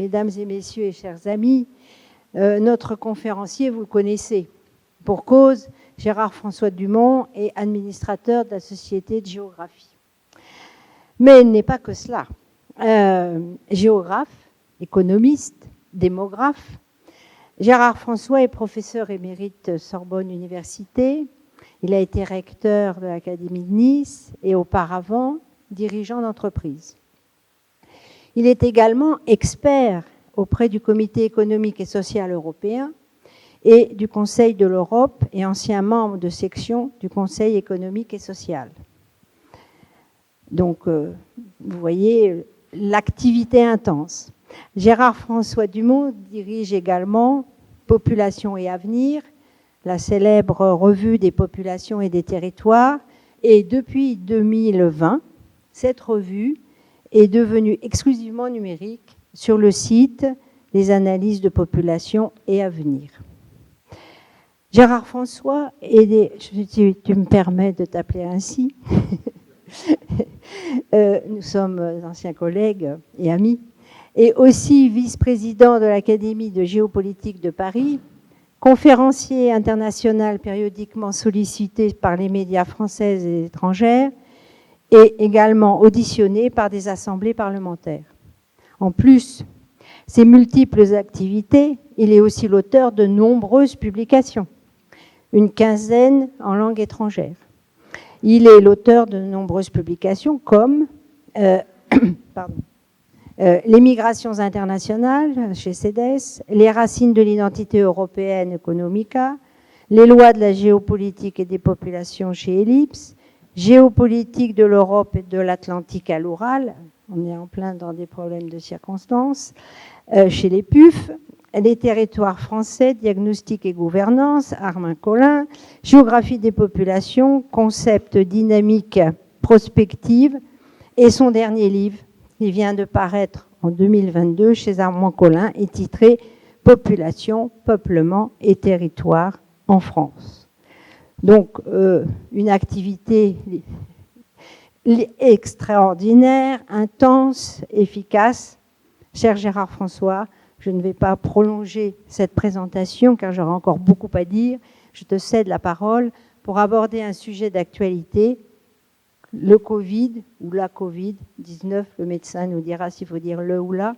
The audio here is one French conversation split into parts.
mesdames et messieurs et chers amis, notre conférencier, vous le connaissez. Pour cause, Gérard François Dumont est administrateur de la Société de géographie. Mais il n'est pas que cela. Géographe, économiste, démographe, Gérard François est professeur émérite Sorbonne Université. Il a été recteur de l'Académie de Nice et auparavant dirigeant d'entreprise. Il est également expert auprès du Comité économique et social européen et du Conseil de l'Europe et ancien membre de section du Conseil économique et social. Donc, vous voyez l'activité intense. Gérard François Dumont dirige également Population et Avenir, la célèbre revue des populations et des territoires. Et depuis 2020, cette revue est devenue exclusivement numérique sur le site Les analyses de population et avenir. Gérard François, tu me permets de t'appeler ainsi, nous sommes anciens collègues et amis, et aussi vice-président de l'Académie de géopolitique de Paris, conférencier international périodiquement sollicité par les médias françaises et étrangères, et également auditionné par des assemblées parlementaires. En plus, ses multiples activités, il est aussi l'auteur de nombreuses publications, une quinzaine en langue étrangère. Il est l'auteur de nombreuses publications comme Les migrations internationales chez CEDES, Les racines de l'identité européenne Economica, Les lois de la géopolitique et des populations chez Ellipse, Géopolitique de l'Europe et de l'Atlantique à l'Oural, on est en plein dans des problèmes de circonstances, chez les PUF, Les territoires français, diagnostic et gouvernance, Armin Collin, Géographie des populations, concept dynamique prospective, et son dernier livre, qui vient de paraître en 2022 chez Armand Collin, est titré Population, peuplement et territoire en France. Donc, une activité extraordinaire, intense, efficace. Cher Gérard François, je ne vais pas prolonger cette présentation car j'aurai encore beaucoup à dire. Je te cède la parole pour aborder un sujet d'actualité, le Covid ou la Covid-19. Le médecin nous dira s'il faut dire le ou la.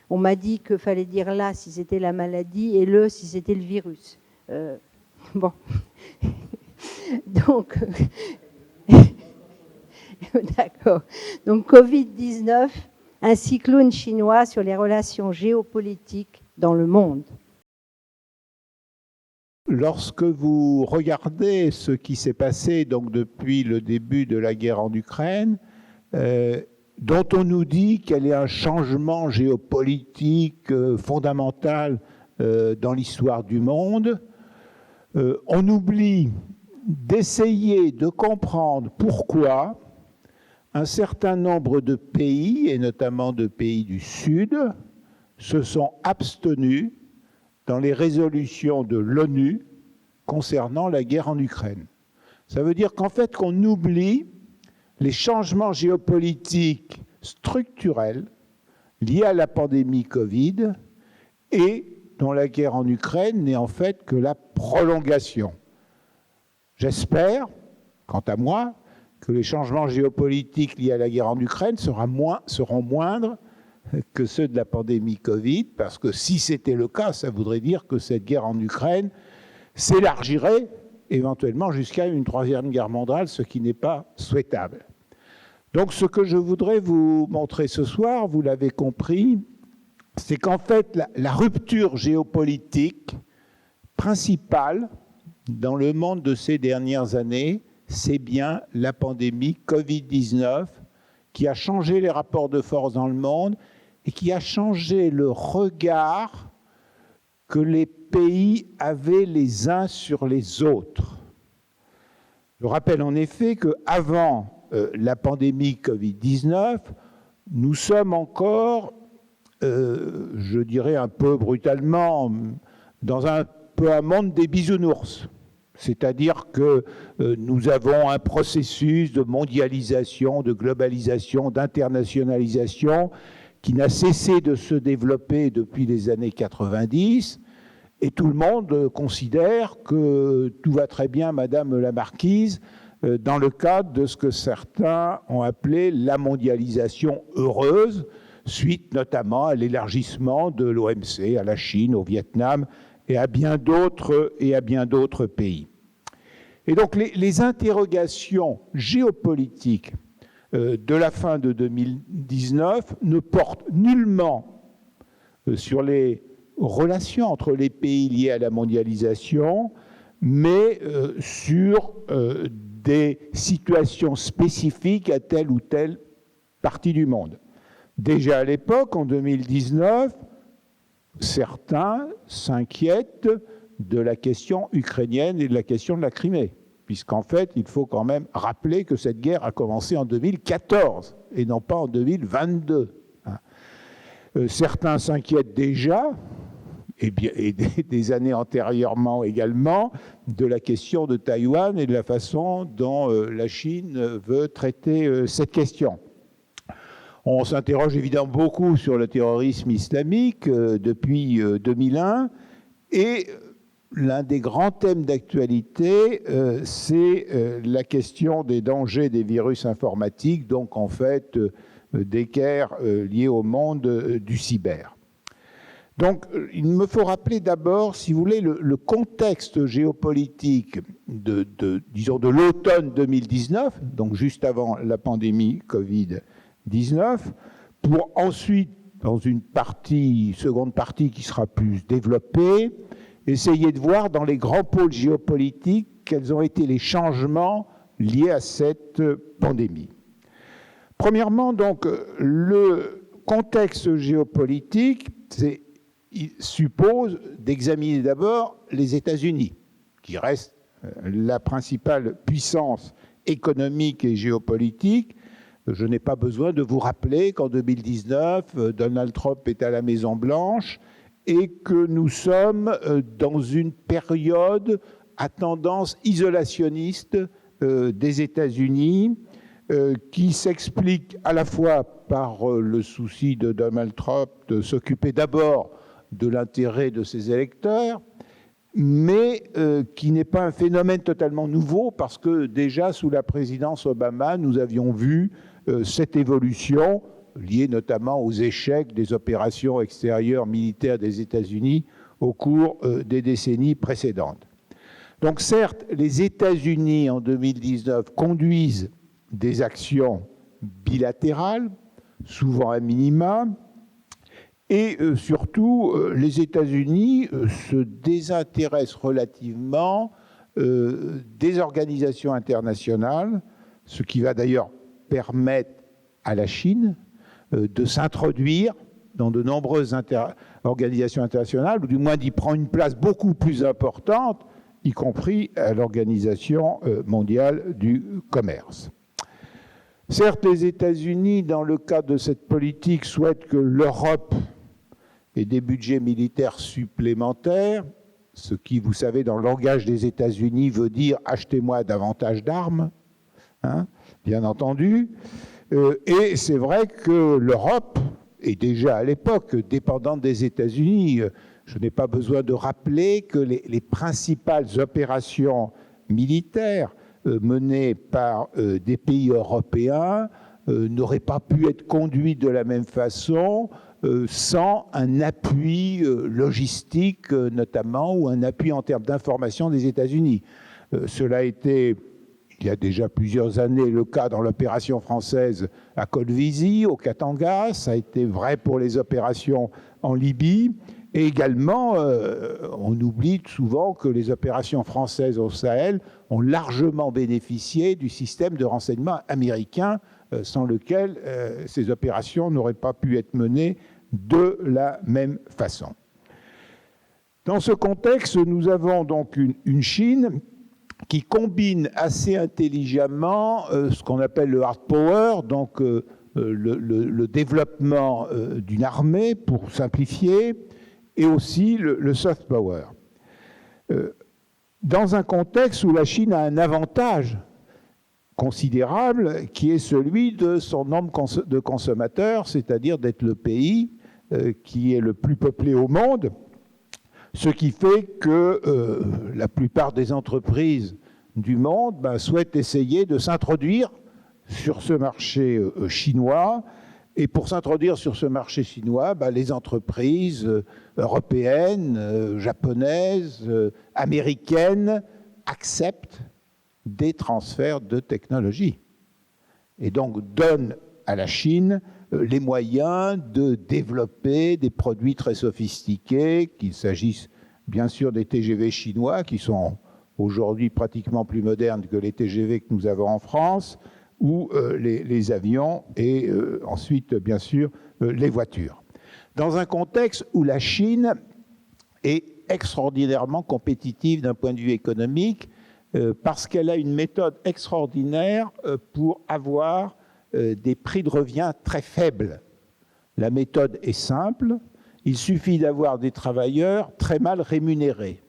On m'a dit qu'il fallait dire là si c'était la maladie et le si c'était le virus. Bon. Donc, d'accord. Donc, Covid-19, un cyclone chinois sur les relations géopolitiques dans le monde. Lorsque vous regardez ce qui s'est passé donc, depuis le début de la guerre en Ukraine, dont on nous dit qu'elle est un changement géopolitique fondamental dans l'histoire du monde, on oublie d'essayer de comprendre pourquoi un certain nombre de pays, et notamment de pays du Sud, se sont abstenus dans les résolutions de l'ONU concernant la guerre en Ukraine. Ça veut dire qu'en fait, qu'on oublie les changements géopolitiques structurels liés à la pandémie Covid et dont la guerre en Ukraine n'est en fait que la prolongation. J'espère, quant à moi, que les changements géopolitiques liés à la guerre en Ukraine seront moindres que ceux de la pandémie Covid, parce que si c'était le cas, ça voudrait dire que cette guerre en Ukraine s'élargirait éventuellement jusqu'à une troisième guerre mondiale, ce qui n'est pas souhaitable. Donc ce que je voudrais vous montrer ce soir, vous l'avez compris, c'est qu'en fait la rupture géopolitique principale dans le monde de ces dernières années, c'est bien la pandémie Covid-19 qui a changé les rapports de force dans le monde et qui a changé le regard que les pays avaient les uns sur les autres. Je rappelle en effet qu'avant la pandémie Covid-19, nous sommes encore, je dirais un peu brutalement, dans un monde des bisounours. C'est-à-dire que nous avons un processus de mondialisation, de globalisation, d'internationalisation qui n'a cessé de se développer depuis les années 90, et tout le monde considère que tout va très bien, Madame la Marquise, dans le cadre de ce que certains ont appelé la mondialisation heureuse, suite notamment à l'élargissement de l'OMC à la Chine, au Vietnam et à bien d'autres pays. Et donc les interrogations géopolitiques de la fin de 2019 ne portent nullement sur les relations entre les pays liés à la mondialisation, mais sur des situations spécifiques à telle ou telle partie du monde. Déjà à l'époque, en 2019, certains s'inquiètent de la question ukrainienne et de la question de la Crimée, puisqu'en fait, il faut quand même rappeler que cette guerre a commencé en 2014 et non pas en 2022. Certains s'inquiètent déjà, et des années antérieurement également, de la question de Taïwan et de la façon dont la Chine veut traiter cette question. On s'interroge évidemment beaucoup sur le terrorisme islamique depuis 2001, et l'un des grands thèmes d'actualité, c'est la question des dangers des virus informatiques, donc en fait des guerres liées au monde du cyber. Donc il me faut rappeler d'abord, si vous voulez, le contexte géopolitique disons de l'automne 2019, donc juste avant la pandémie Covid-19, pour ensuite, dans une seconde partie qui sera plus développée, essayer de voir dans les grands pôles géopolitiques quels ont été les changements liés à cette pandémie. Premièrement, donc, le contexte géopolitique suppose d'examiner d'abord les États-Unis, qui restent la principale puissance économique et géopolitique. Je n'ai pas besoin de vous rappeler qu'en 2019, Donald Trump est à la Maison-Blanche et que nous sommes dans une période à tendance isolationniste des États-Unis qui s'explique à la fois par le souci de Donald Trump de s'occuper d'abord de l'intérêt de ses électeurs, mais qui n'est pas un phénomène totalement nouveau parce que déjà sous la présidence Obama, nous avions vu cette évolution liée notamment aux échecs des opérations extérieures militaires des États-Unis au cours des décennies précédentes. Donc certes, les États-Unis en 2019 conduisent des actions bilatérales, souvent à minima, et surtout les États-Unis se désintéressent relativement des organisations internationales, ce qui va d'ailleurs permettre à la Chine de s'introduire dans de nombreuses organisations internationales, ou du moins d'y prendre une place beaucoup plus importante, y compris à l'Organisation mondiale du commerce. Certes, les États-Unis, dans le cadre de cette politique, souhaitent que l'Europe ait des budgets militaires supplémentaires, ce qui, vous savez, dans le langage des États-Unis veut dire « achetez-moi davantage d'armes », bien entendu. Et c'est vrai que l'Europe est déjà à l'époque dépendante des États-Unis. Je n'ai pas besoin de rappeler que les principales opérations militaires menées par des pays européens n'auraient pas pu être conduites de la même façon sans un appui logistique notamment, ou un appui en termes d'information des États-Unis. Cela a été, il y a déjà plusieurs années, le cas dans l'opération française à Kolwezi, au Katanga. Ça a été vrai pour les opérations en Libye. Et également, on oublie souvent que les opérations françaises au Sahel ont largement bénéficié du système de renseignement américain, sans lequel ces opérations n'auraient pas pu être menées de la même façon. Dans ce contexte, nous avons donc une Chine qui combine assez intelligemment ce qu'on appelle le hard power, donc le développement d'une armée, pour simplifier, et aussi le soft power. Dans un contexte où la Chine a un avantage considérable qui est celui de son nombre de consommateurs, c'est-à-dire d'être le pays qui est le plus peuplé au monde, ce qui fait que la plupart des entreprises du monde souhaitent essayer de s'introduire sur ce marché chinois. Et pour s'introduire sur ce marché chinois, les entreprises européennes, japonaises, américaines acceptent des transferts de technologie et donc donnent à la Chine les moyens de développer des produits très sophistiqués, qu'il s'agisse bien sûr des TGV chinois qui sont aujourd'hui pratiquement plus modernes que les TGV que nous avons en France, ou les avions et ensuite bien sûr les voitures. Dans un contexte où la Chine est extraordinairement compétitive d'un point de vue économique, parce qu'elle a une méthode extraordinaire pour avoir des prix de revient très faibles. La méthode est simple, il suffit d'avoir des travailleurs très mal rémunérés.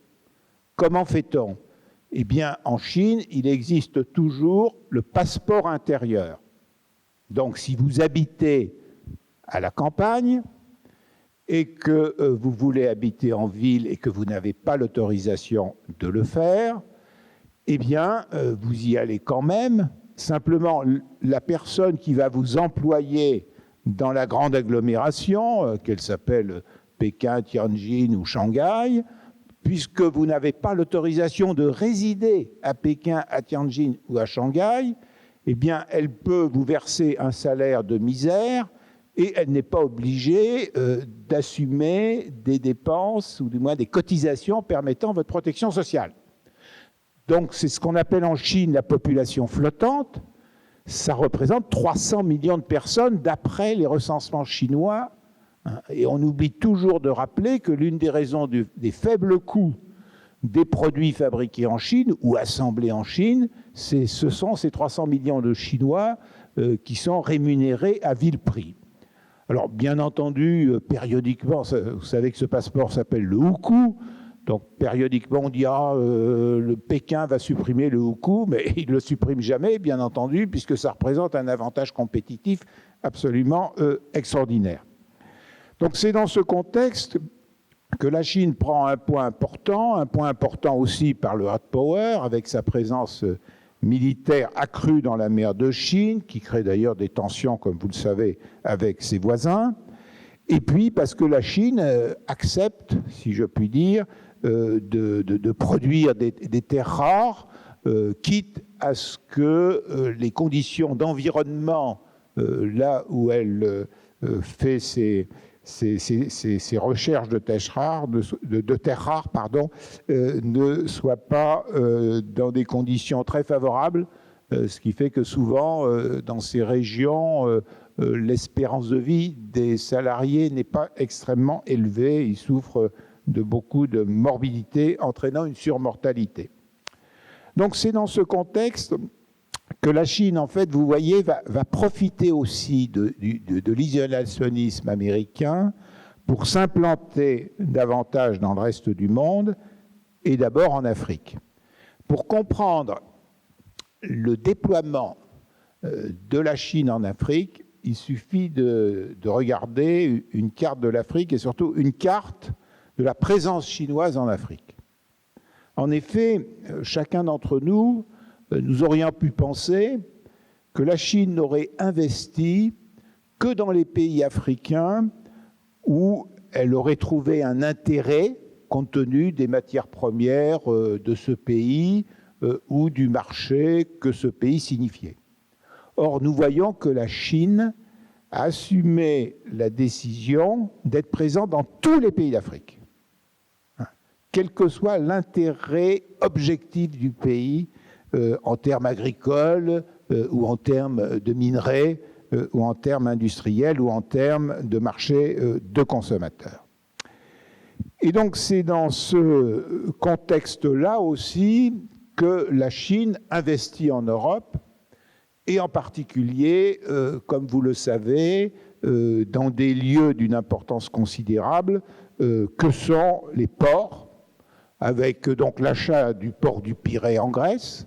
Comment fait-on ? Eh bien, en Chine, il existe toujours le passeport intérieur. Donc, si vous habitez à la campagne et que vous voulez habiter en ville et que vous n'avez pas l'autorisation de le faire, eh bien, vous y allez quand même. Simplement, la personne qui va vous employer dans la grande agglomération, qu'elle s'appelle Pékin, Tianjin ou Shanghai, puisque vous n'avez pas l'autorisation de résider à Pékin, à Tianjin ou à Shanghai, eh bien, elle peut vous verser un salaire de misère et elle n'est pas obligée d'assumer des dépenses ou du moins des cotisations permettant votre protection sociale. Donc, c'est ce qu'on appelle en Chine la population flottante. Ça représente 300 millions de personnes d'après les recensements chinois. Et on oublie toujours de rappeler que l'une des raisons des faibles coûts des produits fabriqués en Chine ou assemblés en Chine, ce sont ces 300 millions de Chinois qui sont rémunérés à vil prix. Alors, bien entendu, périodiquement, vous savez que ce passeport s'appelle le hukou. Donc, périodiquement, on dit le Pékin va supprimer le hukou, mais il ne le supprime jamais, bien entendu, puisque ça représente un avantage compétitif absolument extraordinaire. Donc, c'est dans ce contexte que la Chine prend un point important aussi par le hard power, avec sa présence militaire accrue dans la mer de Chine, qui crée d'ailleurs des tensions, comme vous le savez, avec ses voisins. Et puis, parce que la Chine accepte, si je puis dire, de produire des terres rares, quitte à ce que les conditions d'environnement, là où elle fait ses recherches de terres rares, ne soient pas dans des conditions très favorables, ce qui fait que souvent, dans ces régions, l'espérance de vie des salariés n'est pas extrêmement élevée. Ils souffrent de beaucoup de morbidité, entraînant une surmortalité. Donc c'est dans ce contexte que la Chine, en fait, vous voyez, va profiter aussi de l'isolationnisme américain pour s'implanter davantage dans le reste du monde et d'abord en Afrique. Pour comprendre le déploiement de la Chine en Afrique, il suffit de regarder une carte de l'Afrique et surtout une carte de la présence chinoise en Afrique. En effet, chacun d'entre nous, nous aurions pu penser que la Chine n'aurait investi que dans les pays africains où elle aurait trouvé un intérêt compte tenu des matières premières de ce pays ou du marché que ce pays signifiait. Or, nous voyons que la Chine a assumé la décision d'être présente dans tous les pays d'Afrique, quel que soit l'intérêt objectif du pays en termes agricoles ou en termes de minerais ou en termes industriels ou en termes de marché de consommateurs. Et donc c'est dans ce contexte-là aussi que la Chine investit en Europe et en particulier, comme vous le savez, dans des lieux d'une importance considérable que sont les ports, avec donc l'achat du port du Pirée en Grèce,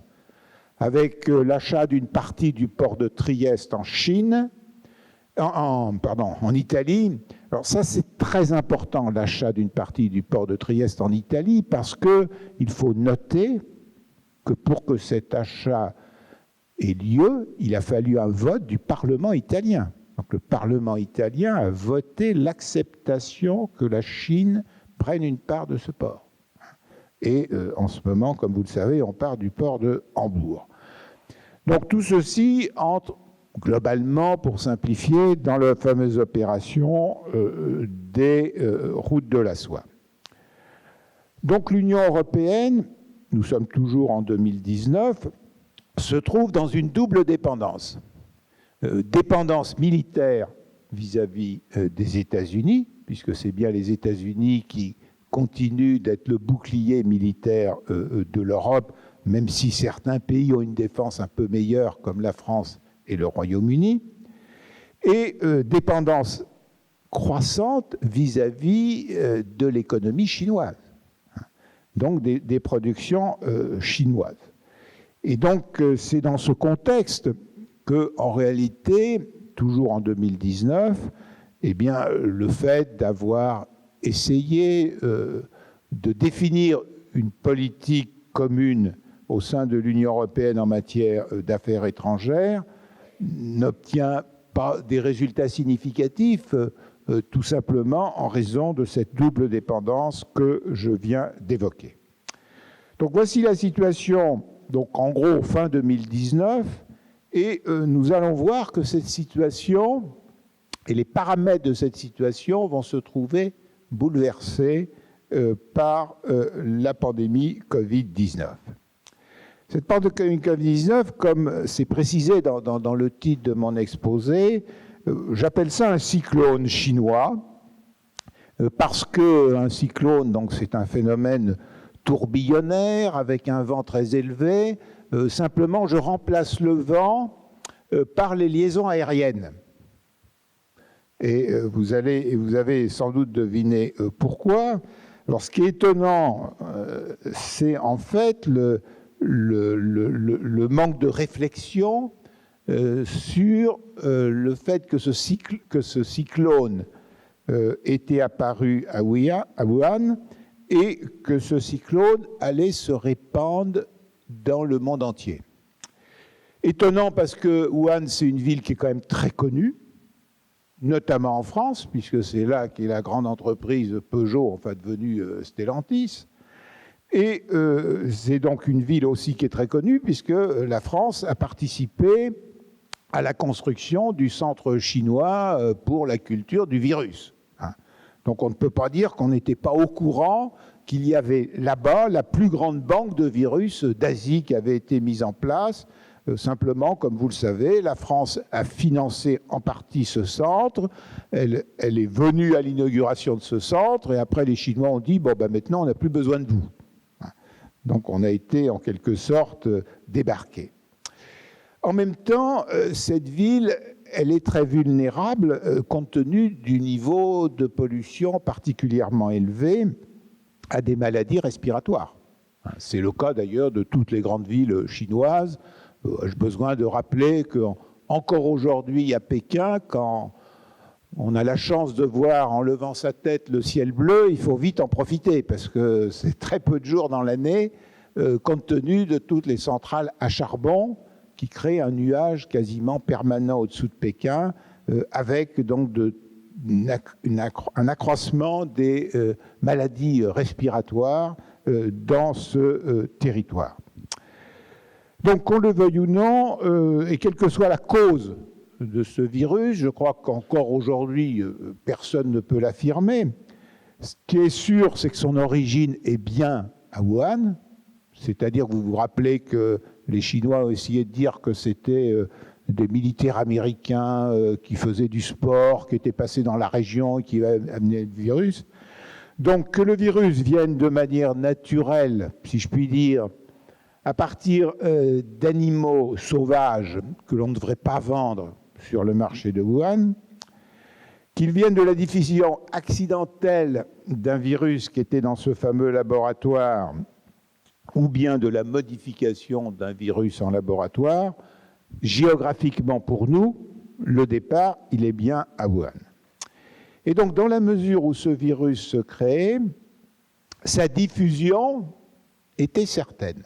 avec l'achat d'une partie du port de Trieste en Chine, en Italie. Alors ça, c'est très important, l'achat d'une partie du port de Trieste en Italie, parce qu'il faut noter que pour que cet achat ait lieu, il a fallu un vote du Parlement italien. Donc le Parlement italien a voté l'acceptation que la Chine prenne une part de ce port. Et en ce moment, comme vous le savez, on part du port de Hambourg. Donc tout ceci entre globalement, pour simplifier, dans la fameuse opération des routes de la soie. Donc l'Union européenne, nous sommes toujours en 2019, se trouve dans une double dépendance. Dépendance militaire vis-à-vis des États-Unis, puisque c'est bien les États-Unis qui continuent d'être le bouclier militaire de l'Europe, même si certains pays ont une défense un peu meilleure, comme la France et le Royaume-Uni, et dépendance croissante vis-à-vis de l'économie chinoise, donc des productions chinoises. Et donc c'est dans ce contexte que, en réalité, toujours en 2019, eh bien, le fait d'avoir essayé de définir une politique commune au sein de l'Union européenne en matière d'affaires étrangères n'obtient pas des résultats significatifs, tout simplement en raison de cette double dépendance que je viens d'évoquer. Donc voici la situation, donc en gros fin 2019, et nous allons voir que cette situation et les paramètres de cette situation vont se trouver bouleversés par la pandémie Covid-19. Cette pandémie Covid-19, comme c'est précisé dans le titre de mon exposé, j'appelle ça un cyclone chinois, parce qu'un cyclone, donc c'est un phénomène tourbillonnaire avec un vent très élevé. Simplement, je remplace le vent par les liaisons aériennes. Et vous avez sans doute deviné pourquoi. Alors, ce qui est étonnant, c'est en fait le manque de réflexion sur le fait que ce cyclone était apparu à Wuhan et que ce cyclone allait se répandre dans le monde entier. Étonnant parce que Wuhan, c'est une ville qui est quand même très connue, notamment en France, puisque c'est là qu'est la grande entreprise Peugeot, enfin devenue Stellantis. Et c'est donc une ville aussi qui est très connue, puisque la France a participé à la construction du centre chinois pour la culture du virus. Donc on ne peut pas dire qu'on n'était pas au courant qu'il y avait là-bas la plus grande banque de virus d'Asie qui avait été mise en place. Simplement, comme vous le savez, la France a financé en partie ce centre. Elle est venue à l'inauguration de ce centre et après les Chinois ont dit « bon, ben maintenant on n'a plus besoin de vous ». Donc on a été en quelque sorte débarqué. En même temps, cette ville, elle est très vulnérable compte tenu du niveau de pollution particulièrement élevé à des maladies respiratoires. C'est le cas d'ailleurs de toutes les grandes villes chinoises. J'ai besoin de rappeler qu'encore aujourd'hui à Pékin, quand on a la chance de voir en levant sa tête le ciel bleu, il faut vite en profiter parce que c'est très peu de jours dans l'année compte tenu de toutes les centrales à charbon qui créent un nuage quasiment permanent au-dessous de Pékin avec donc un accroissement des maladies respiratoires dans ce territoire. Donc, qu'on le veuille ou non, et quelle que soit la cause de ce virus, je crois qu'encore aujourd'hui, personne ne peut l'affirmer. Ce qui est sûr, c'est que son origine est bien à Wuhan, c'est-à-dire que vous vous rappelez que les Chinois ont essayé de dire que c'était des militaires américains qui faisaient du sport, qui étaient passés dans la région et qui amenaient le virus. Donc, que le virus vienne de manière naturelle, si je puis dire, à partir d'animaux sauvages que l'on ne devrait pas vendre sur le marché de Wuhan, qu'ils viennent de la diffusion accidentelle d'un virus qui était dans ce fameux laboratoire ou bien de la modification d'un virus en laboratoire, géographiquement pour nous, le départ, il est bien à Wuhan. Et donc, dans la mesure où ce virus se créait, sa diffusion était certaine.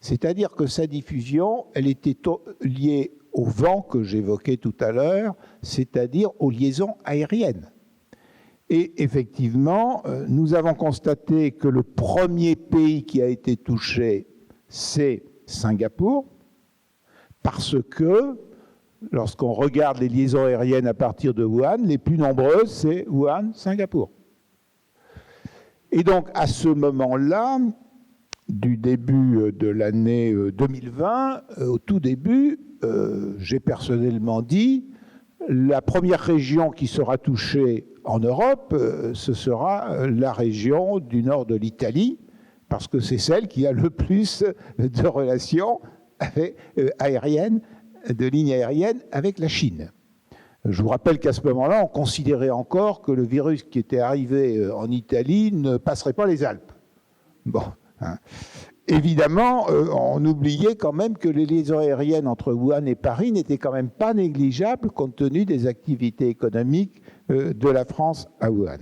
C'est-à-dire que sa diffusion, elle était liée au vent que j'évoquais tout à l'heure, c'est-à-dire aux liaisons aériennes. Et effectivement, nous avons constaté que le premier pays qui a été touché, c'est Singapour, parce que lorsqu'on regarde les liaisons aériennes à partir de Wuhan, les plus nombreuses, c'est Wuhan-Singapour. Et donc, à ce moment-là, du début de l'année 2020, au tout début, j'ai personnellement dit, la première région qui sera touchée en Europe, ce sera la région du nord de l'Italie, parce que c'est celle qui a le plus de relations aériennes, de lignes aériennes avec la Chine. Je vous rappelle qu'à ce moment-là, on considérait encore que le virus qui était arrivé en Italie ne passerait pas les Alpes. Bon, hein. Évidemment, on oubliait quand même que les liaisons aériennes entre Wuhan et Paris n'étaient quand même pas négligeables compte tenu des activités économiques de la France à Wuhan.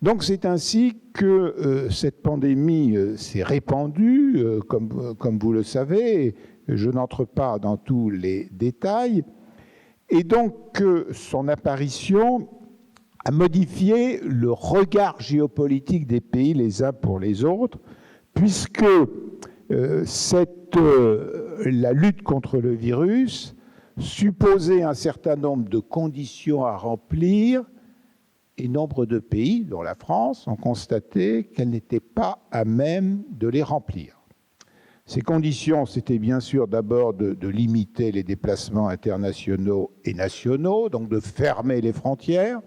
Donc c'est ainsi que cette pandémie s'est répandue, comme vous le savez, je n'entre pas dans tous les détails, et donc son apparition a modifié le regard géopolitique des pays les uns pour les autres, puisque la lutte contre le virus supposait un certain nombre de conditions à remplir, et nombre de pays, dont la France, ont constaté qu'elle n'était pas à même de les remplir. Ces conditions, c'était bien sûr d'abord de limiter les déplacements internationaux et nationaux, donc de fermer les frontières.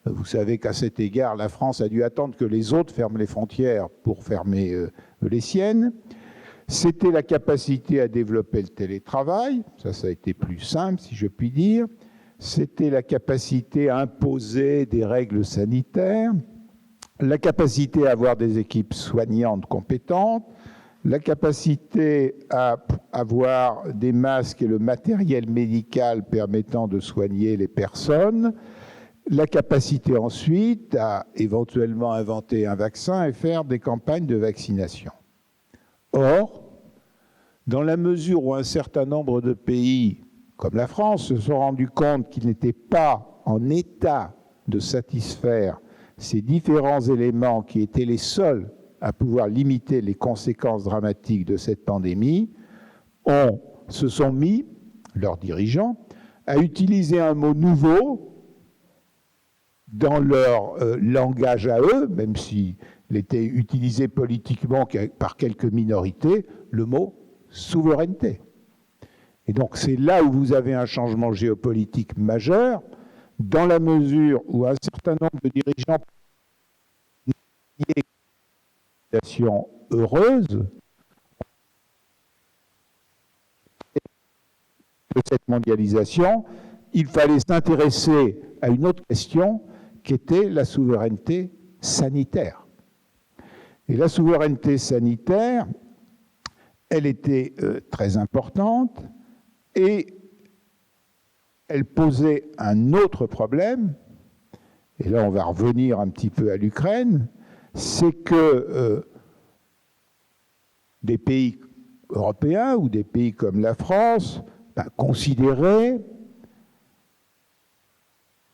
Vous savez qu'à cet égard, la France a dû attendre que les autres ferment les frontières pour fermer les siennes. C'était la capacité à développer le télétravail, ça a été plus simple si je puis dire. C'était la capacité à imposer des règles sanitaires, la capacité à avoir des équipes soignantes compétentes, la capacité à avoir des masques et le matériel médical permettant de soigner les personnes, la capacité ensuite à éventuellement inventer un vaccin et faire des campagnes de vaccination. Or, dans la mesure où un certain nombre de pays, comme la France, se sont rendus compte qu'ils n'étaient pas en état de satisfaire ces différents éléments qui étaient les seuls à pouvoir limiter les conséquences dramatiques de cette pandémie, se sont mis, leurs dirigeants, à utiliser un mot nouveau dans leur langage à eux, même s'il était utilisé politiquement par quelques minorités, le mot souveraineté. Et donc c'est là où vous avez un changement géopolitique majeur, dans la mesure où un certain nombre de dirigeants heureuse de cette mondialisation, il fallait s'intéresser à une autre question qui était la souveraineté sanitaire. Et la souveraineté sanitaire, elle était très importante et elle posait un autre problème, et là on va revenir un petit peu à l'Ukraine, c'est que des pays européens ou des pays comme la France considéraient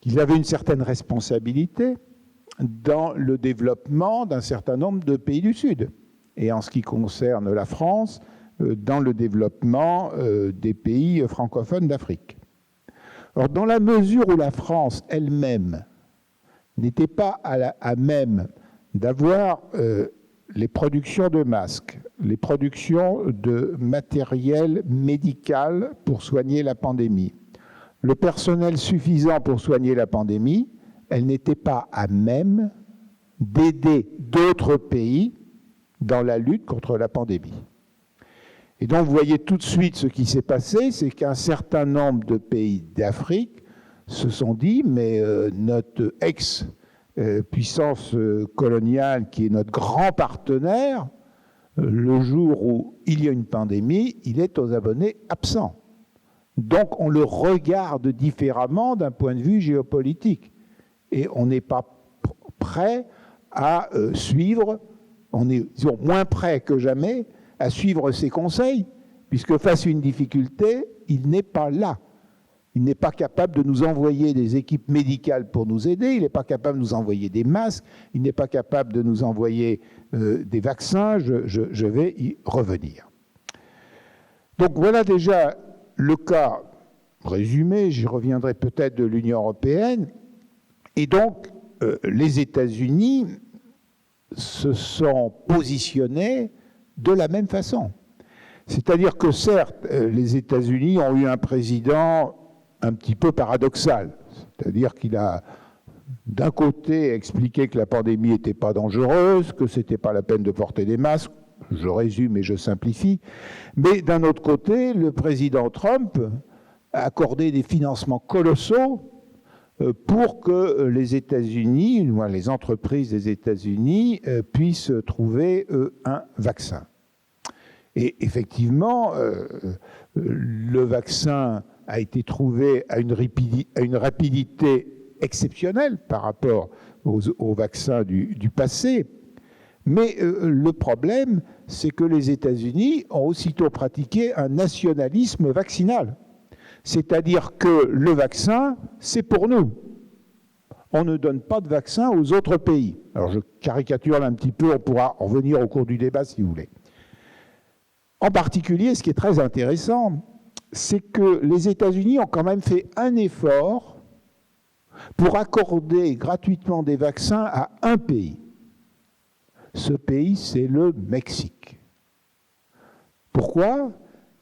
qu'ils avaient une certaine responsabilité dans le développement d'un certain nombre de pays du Sud. Et en ce qui concerne la France, dans le développement des pays francophones d'Afrique. Or, dans la mesure où la France elle-même n'était pas à même d'avoir les productions de masques, les productions de matériel médical pour soigner la pandémie, le personnel suffisant pour soigner la pandémie, elle n'était pas à même d'aider d'autres pays dans la lutte contre la pandémie. Et donc, vous voyez tout de suite ce qui s'est passé, c'est qu'un certain nombre de pays d'Afrique se sont dit, mais notre ex-puissance coloniale, qui est notre grand partenaire, le jour où il y a une pandémie, il est aux abonnés absents. Donc on le regarde différemment d'un point de vue géopolitique. Et on n'est pas prêt à suivre, on est disons, moins prêt que jamais à suivre ses conseils, puisque face à une difficulté, il n'est pas là. Il n'est pas capable de nous envoyer des équipes médicales pour nous aider, il n'est pas capable de nous envoyer des masques, il n'est pas capable de nous envoyer des vaccins, je vais y revenir. Donc voilà déjà le cas résumé, j'y reviendrai peut-être de l'Union européenne, et donc les États-Unis se sont positionnés de la même façon. C'est-à-dire que certes, les États-Unis ont eu un président un petit peu paradoxal, c'est-à-dire qu'il a d'un côté expliqué que la pandémie n'était pas dangereuse, que ce n'était pas la peine de porter des masques, je résume et je simplifie, mais d'un autre côté, le président Trump a accordé des financements colossaux pour que les États-Unis, les entreprises des États-Unis puissent trouver un vaccin. Et effectivement, le vaccin a été trouvé à une rapidité exceptionnelle par rapport aux vaccins du passé. Mais le problème, c'est que les États-Unis ont aussitôt pratiqué un nationalisme vaccinal. C'est-à-dire que le vaccin, c'est pour nous. On ne donne pas de vaccin aux autres pays. Alors je caricature là un petit peu, on pourra en revenir au cours du débat si vous voulez. En particulier, ce qui est très intéressant, c'est que les États-Unis ont quand même fait un effort pour accorder gratuitement des vaccins à un pays. Ce pays, c'est le Mexique. Pourquoi ?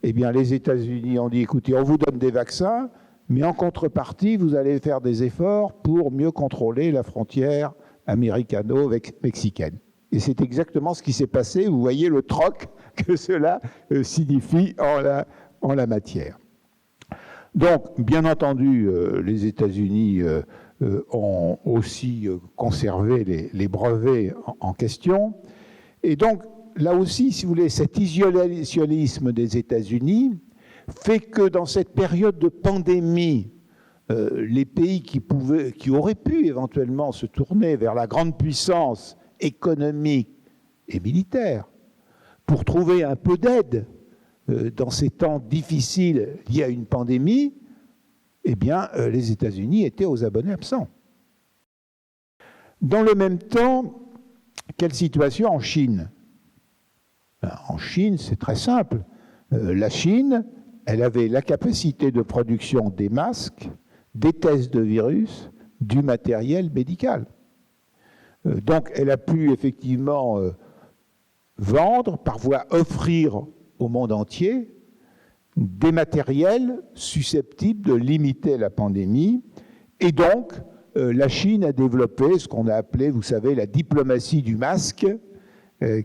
Eh bien, les États-Unis ont dit, écoutez, on vous donne des vaccins, mais en contrepartie, vous allez faire des efforts pour mieux contrôler la frontière américano-mexicaine. Et c'est exactement ce qui s'est passé. Vous voyez le troc que cela signifie en la matière. Donc, bien entendu, les États-Unis ont aussi conservé les brevets en question. Et donc, là aussi, si vous voulez, cet isolationnisme des États-Unis fait que dans cette période de pandémie, les pays qui auraient pu éventuellement se tourner vers la grande puissance économique et militaire pour trouver un peu d'aide dans ces temps difficiles liés à une pandémie, eh bien, les États-Unis étaient aux abonnés absents. Dans le même temps, quelle situation en Chine ? En Chine, c'est très simple. La Chine, elle avait la capacité de production des masques, des tests de virus, du matériel médical. Donc, elle a pu effectivement vendre, par voie offrir au monde entier, des matériels susceptibles de limiter la pandémie. Et donc, la Chine a développé ce qu'on a appelé, vous savez, la diplomatie du masque,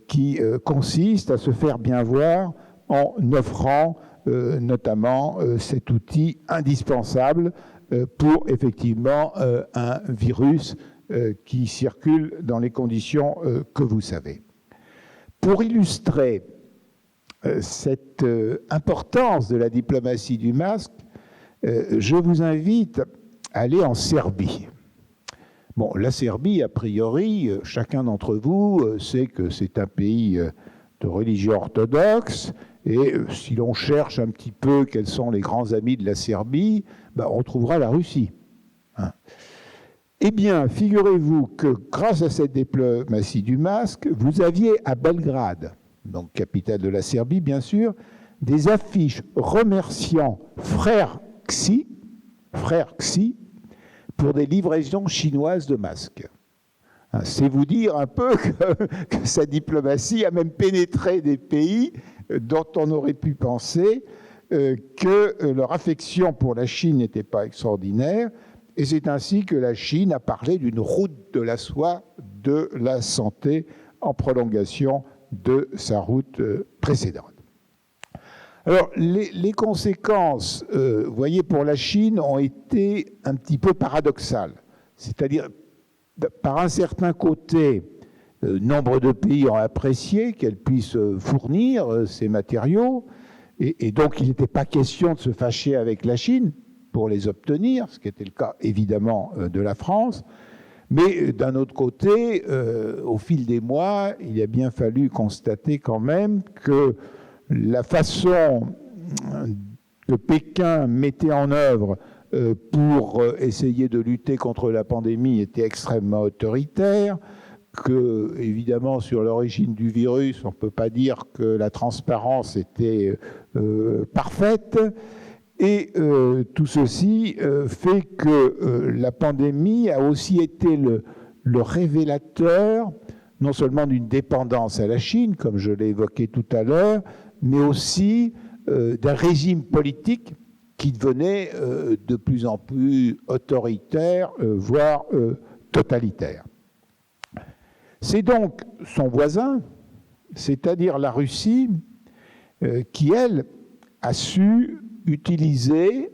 qui consiste à se faire bien voir en offrant notamment cet outil indispensable pour effectivement un virus qui circule dans les conditions que vous savez. Pour illustrer cette importance de la diplomatie du masque, je vous invite à aller en Serbie. Bon, la Serbie, a priori, chacun d'entre vous sait que c'est un pays de religion orthodoxe, et si l'on cherche un petit peu quels sont les grands amis de la Serbie, on trouvera la Russie. Eh bien, figurez-vous que grâce à cette diplomatie du masque, vous aviez à Belgrade, donc capitale de la Serbie bien sûr, des affiches remerciant Frère Xi pour des livraisons chinoises de masques. C'est vous dire un peu que sa diplomatie a même pénétré des pays dont on aurait pu penser que leur affection pour la Chine n'était pas extraordinaire, et c'est ainsi que la Chine a parlé d'une route de la soie de la santé en prolongation de sa route précédente. Alors, les conséquences, vous voyez, pour la Chine ont été un petit peu paradoxales. C'est-à-dire, par un certain côté, nombre de pays ont apprécié qu'elle puisse fournir ces matériaux, et donc il n'était pas question de se fâcher avec la Chine pour les obtenir, ce qui était le cas évidemment de la France. Mais d'un autre côté, au fil des mois, il a bien fallu constater quand même que la façon que Pékin mettait en œuvre pour essayer de lutter contre la pandémie était extrêmement autoritaire, que, évidemment, sur l'origine du virus, on ne peut pas dire que la transparence était parfaite. Et tout ceci fait que la pandémie a aussi été le révélateur, non seulement d'une dépendance à la Chine, comme je l'ai évoqué tout à l'heure, mais aussi d'un régime politique qui devenait de plus en plus autoritaire, voire totalitaire. C'est donc son voisin, c'est-à-dire la Russie, qui, elle, a su utiliser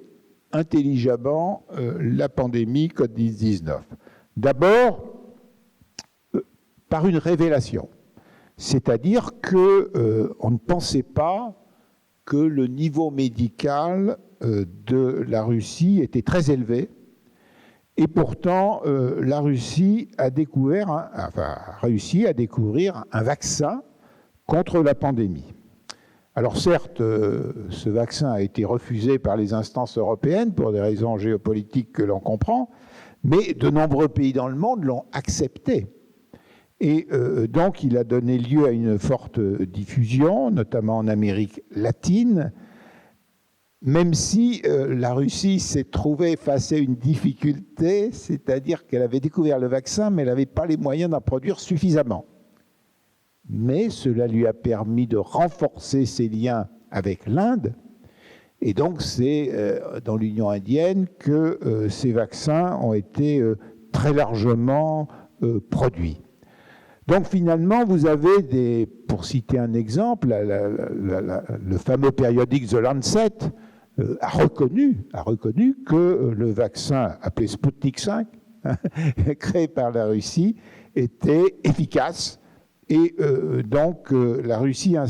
intelligemment la pandémie Covid-19. D'abord, par une révélation, c'est-à-dire qu'on ne pensait pas que le niveau médical de la Russie était très élevé, et pourtant la Russie a réussi à découvrir un vaccin contre la pandémie. Alors certes, ce vaccin a été refusé par les instances européennes pour des raisons géopolitiques que l'on comprend, mais de nombreux pays dans le monde l'ont accepté. Et donc il a donné lieu à une forte diffusion, notamment en Amérique latine, même si la Russie s'est trouvée face à une difficulté, c'est-à-dire qu'elle avait découvert le vaccin, mais elle n'avait pas les moyens d'en produire suffisamment. Mais cela lui a permis de renforcer ses liens avec l'Inde. Et donc, c'est dans l'Union indienne que ces vaccins ont été très largement produits. Donc, finalement, vous avez pour citer un exemple, le fameux périodique The Lancet a reconnu que le vaccin appelé Sputnik 5, créé par la Russie, était efficace. Et donc, la Russie a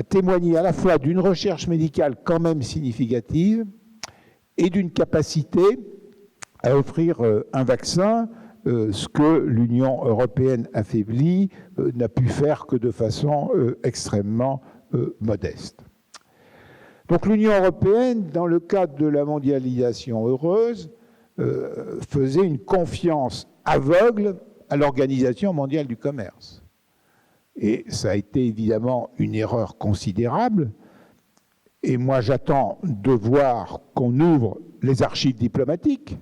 témoigné à la fois d'une recherche médicale quand même significative et d'une capacité à offrir un vaccin, ce que l'Union européenne affaiblie n'a pu faire que de façon extrêmement modeste. Donc l'Union européenne, dans le cadre de la mondialisation heureuse, faisait une confiance aveugle à l'Organisation mondiale du commerce. Et ça a été évidemment une erreur considérable. Et moi, j'attends de voir qu'on ouvre les archives diplomatiques,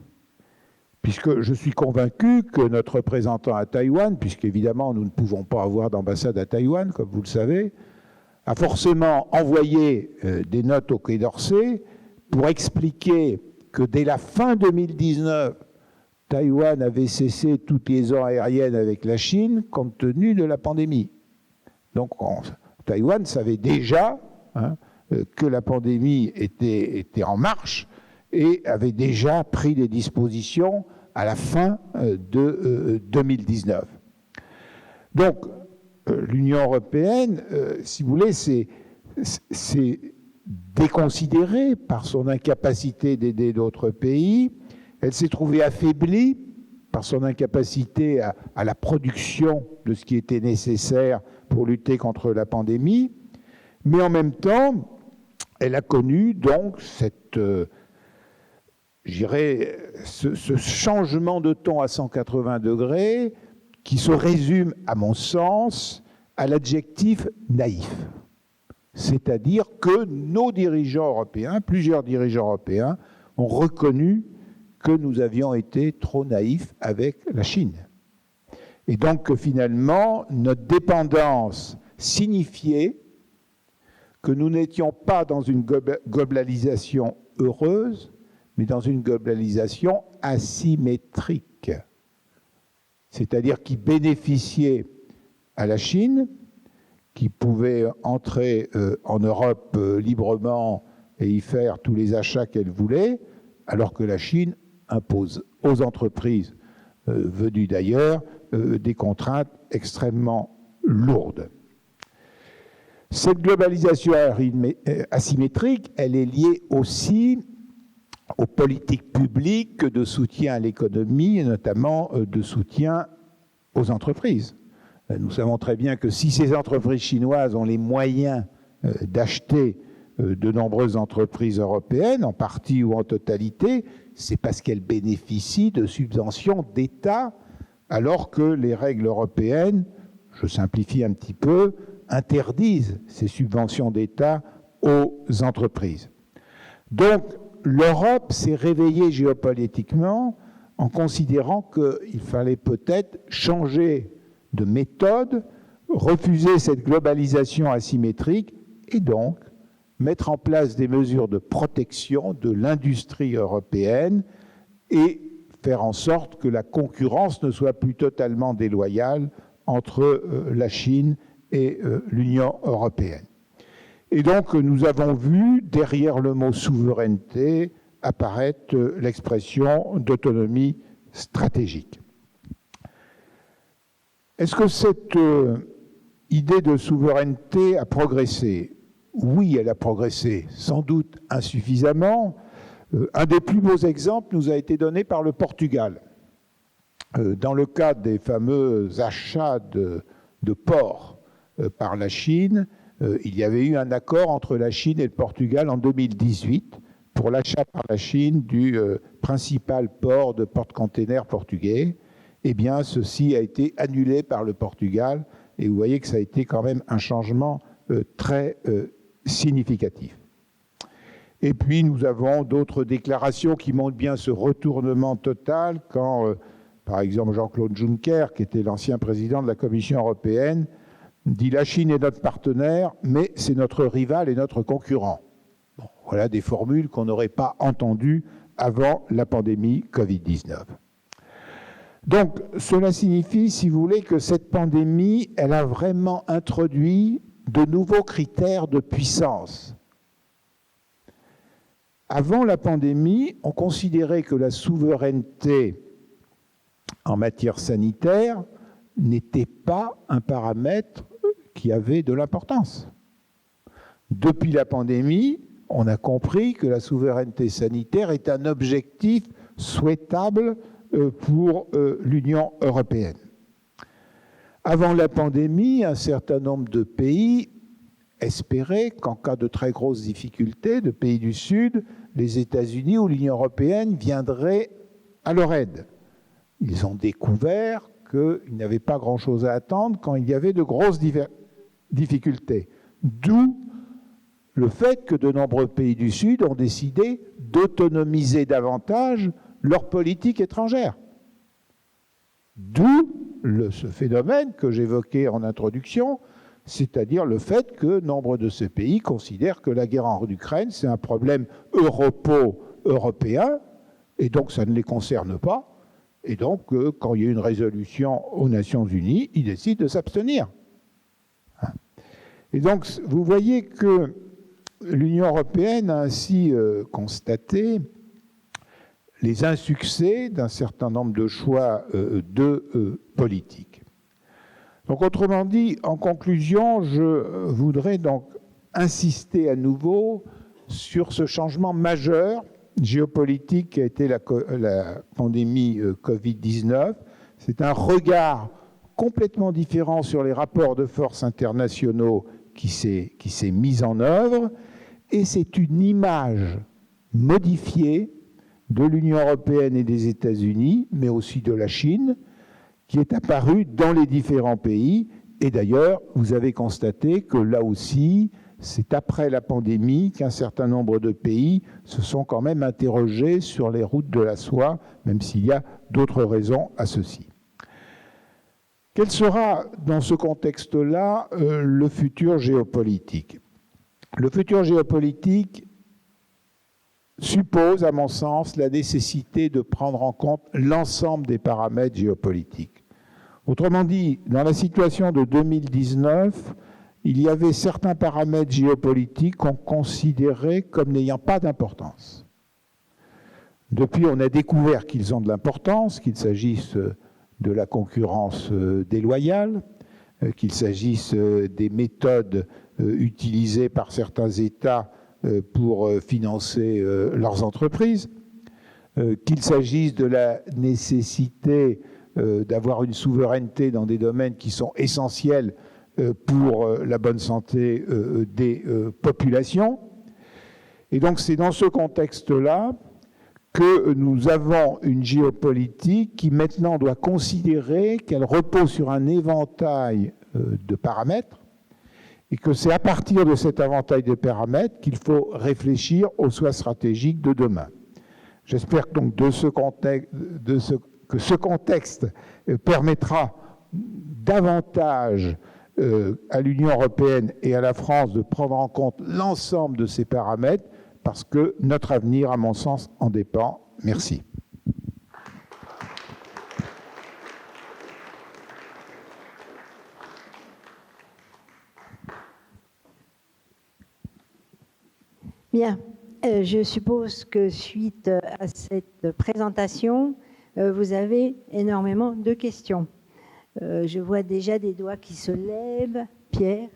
puisque je suis convaincu que notre représentant à Taïwan, puisqu'évidemment nous ne pouvons pas avoir d'ambassade à Taïwan, comme vous le savez, a forcément envoyé des notes au Quai d'Orsay pour expliquer que dès la fin 2019, Taïwan avait cessé toute liaison aérienne avec la Chine compte tenu de la pandémie. Donc Taïwan savait déjà que la pandémie était en marche et avait déjà pris des dispositions à la fin de 2019. Donc l'Union européenne, si vous voulez, c'est déconsidérée par son incapacité d'aider d'autres pays. Elle s'est trouvée affaiblie par son incapacité à la production de ce qui était nécessaire pour lutter contre la pandémie, mais en même temps, elle a connu donc ce changement de ton à 180 degrés qui se résume, à mon sens, à l'adjectif naïf. C'est-à-dire que nos dirigeants européens, plusieurs dirigeants européens, ont reconnu que nous avions été trop naïfs avec la Chine. Et donc, finalement, notre dépendance signifiait que nous n'étions pas dans une globalisation heureuse, mais dans une globalisation asymétrique. C'est-à-dire qui bénéficiait à la Chine, qui pouvait entrer en Europe librement et y faire tous les achats qu'elle voulait, alors que la Chine impose aux entreprises venues d'ailleurs des contraintes extrêmement lourdes. Cette globalisation asymétrique, elle est liée aussi aux politiques publiques de soutien à l'économie, et notamment de soutien aux entreprises. Nous savons très bien que si ces entreprises chinoises ont les moyens d'acheter de nombreuses entreprises européennes, en partie ou en totalité, c'est parce qu'elles bénéficient de subventions d'État, alors que les règles européennes, je simplifie un petit peu, interdisent ces subventions d'État aux entreprises. Donc, l'Europe s'est réveillée géopolitiquement en considérant qu'il fallait peut-être changer de méthode, refuser cette globalisation asymétrique et donc mettre en place des mesures de protection de l'industrie européenne et faire en sorte que la concurrence ne soit plus totalement déloyale entre la Chine et l'Union européenne. Et donc, nous avons vu, derrière le mot souveraineté, apparaître l'expression d'autonomie stratégique. Est-ce que cette idée de souveraineté a progressé ? Oui, elle a progressé, sans doute insuffisamment. Un des plus beaux exemples nous a été donné par le Portugal. Dans le cadre des fameux achats de porcs par la Chine, il y avait eu un accord entre la Chine et le Portugal en 2018 pour l'achat par la Chine du principal port de porte-containers portugais. Eh bien, ceci a été annulé par le Portugal et vous voyez que ça a été quand même un changement très significatif. Et puis, nous avons d'autres déclarations qui montrent bien ce retournement total quand, par exemple, Jean-Claude Juncker, qui était l'ancien président de la Commission européenne, dit « La Chine est notre partenaire, mais c'est notre rival et notre concurrent ». Bon, voilà des formules qu'on n'aurait pas entendues avant la pandémie Covid-19. Donc, cela signifie, si vous voulez, que cette pandémie, elle a vraiment introduit de nouveaux critères de puissance. Avant la pandémie, on considérait que la souveraineté en matière sanitaire n'était pas un paramètre qui avait de l'importance. Depuis la pandémie, on a compris que la souveraineté sanitaire est un objectif souhaitable pour l'Union européenne. Avant la pandémie, un certain nombre de pays espéraient qu'en cas de très grosses difficultés, de pays du Sud, les États-Unis ou l'Union européenne viendraient à leur aide. Ils ont découvert qu'ils n'avaient pas grand-chose à attendre quand il y avait de grosses difficultés. D'où le fait que de nombreux pays du Sud ont décidé d'autonomiser davantage leur politique étrangère. D'où ce phénomène que j'évoquais en introduction, c'est-à-dire le fait que nombre de ces pays considèrent que la guerre en Ukraine, c'est un problème europo-européen, et donc ça ne les concerne pas, et donc quand il y a une résolution aux Nations Unies, ils décident de s'abstenir. Et donc vous voyez que l'Union européenne a ainsi constaté les insuccès d'un certain nombre de choix de politique. Donc, autrement dit, en conclusion, je voudrais donc insister à nouveau sur ce changement majeur géopolitique qui a été la pandémie Covid-19. C'est un regard complètement différent sur les rapports de force internationaux qui s'est mis en œuvre, et c'est une image modifiée de l'Union européenne et des États-Unis, mais aussi de la Chine, qui est apparue dans les différents pays. Et d'ailleurs, vous avez constaté que là aussi, c'est après la pandémie qu'un certain nombre de pays se sont quand même interrogés sur les routes de la soie, même s'il y a d'autres raisons à ceci. Quel sera, dans ce contexte-là, le futur géopolitique ? Le futur géopolitique suppose, à mon sens, la nécessité de prendre en compte l'ensemble des paramètres géopolitiques. Autrement dit, dans la situation de 2019, il y avait certains paramètres géopolitiques qu'on considérait comme n'ayant pas d'importance. Depuis, on a découvert qu'ils ont de l'importance, qu'il s'agisse de la concurrence déloyale, qu'il s'agisse des méthodes utilisées par certains États pour financer leurs entreprises, qu'il s'agisse de la nécessité d'avoir une souveraineté dans des domaines qui sont essentiels pour la bonne santé des populations. Et donc c'est dans ce contexte-là que nous avons une géopolitique qui maintenant doit considérer qu'elle repose sur un éventail de paramètres et que c'est à partir de cet éventail de paramètres qu'il faut réfléchir aux choix stratégiques de demain. J'espère donc que ce contexte permettra davantage à l'Union européenne et à la France de prendre en compte l'ensemble de ces paramètres parce que notre avenir, à mon sens, en dépend. Merci. Bien. Je suppose que suite à cette présentation, vous avez énormément de questions. Je vois déjà des doigts qui se lèvent. Pierre?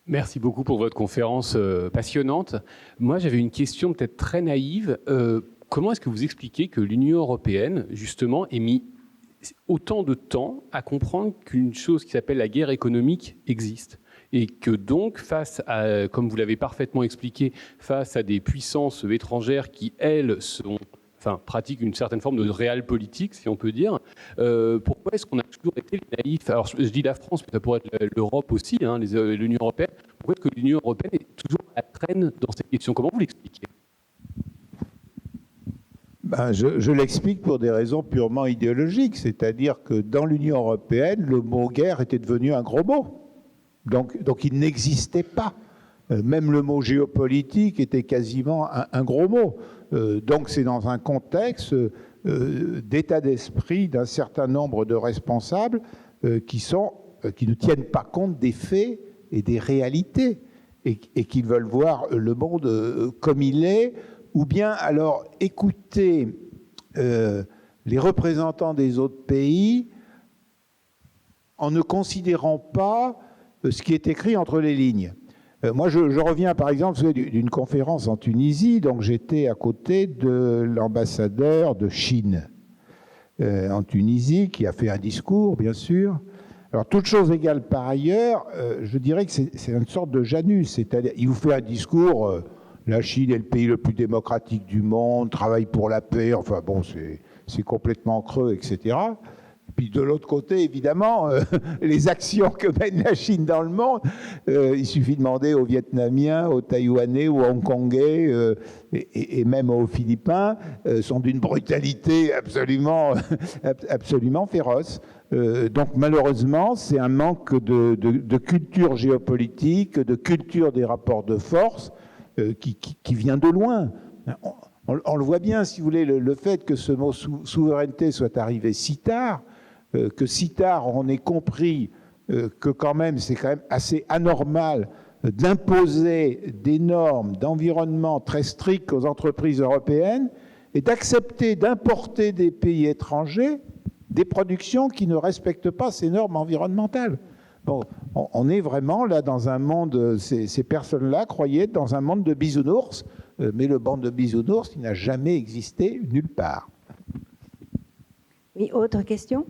Merci beaucoup pour votre conférence passionnante. Moi, j'avais une question peut-être très naïve. Comment est-ce que vous expliquez que l'Union européenne, justement, ait mis autant de temps à comprendre qu'une chose qui s'appelle la guerre économique existe ? Et que donc, face à, comme vous l'avez parfaitement expliqué, face à des puissances étrangères qui, elles, pratiquent une certaine forme de réelle politique, si on peut dire, pourquoi est-ce qu'on a toujours été naïfs? Alors, je dis la France, mais ça pourrait être l'Europe aussi, hein, l'Union européenne. Pourquoi est-ce que l'Union européenne est toujours à la traîne dans cette question? Comment vous l'expliquez? Je l'explique pour des raisons purement idéologiques, c'est-à-dire que dans l'Union européenne, le mot guerre était devenu un gros mot. Donc il n'existait pas. Même le mot géopolitique était quasiment un gros mot. Donc c'est dans un contexte d'état d'esprit d'un certain nombre de responsables qui ne tiennent pas compte des faits et des réalités et qui veulent voir le monde comme il est, ou bien alors écouter les représentants des autres pays en ne considérant pas ce qui est écrit entre les lignes. Moi, je reviens par exemple d'une conférence en Tunisie, donc j'étais à côté de l'ambassadeur de Chine en Tunisie, qui a fait un discours, bien sûr. Alors, toute chose égale par ailleurs, je dirais que c'est une sorte de Janus, c'est-à-dire, il vous fait un discours, la Chine est le pays le plus démocratique du monde, travaille pour la paix, enfin bon, c'est complètement creux, etc. Puis de l'autre côté, évidemment, les actions que mène la Chine dans le monde, il suffit de demander aux Vietnamiens, aux Taïwanais, aux Hongkongais et même aux Philippins, sont d'une brutalité absolument féroce. Donc malheureusement, c'est un manque de culture géopolitique, de culture des rapports de force qui vient de loin. On le voit bien, si vous voulez, le fait que ce mot souveraineté soit arrivé si tard, que si tard on ait compris que quand même c'est quand même assez anormal d'imposer des normes d'environnement très strictes aux entreprises européennes et d'accepter d'importer des pays étrangers des productions qui ne respectent pas ces normes environnementales. Bon, on est vraiment là dans un monde, ces personnes-là croyaient être dans un monde de bisounours, mais le monde de bisounours, il n'a jamais existé nulle part. Oui, autre question ?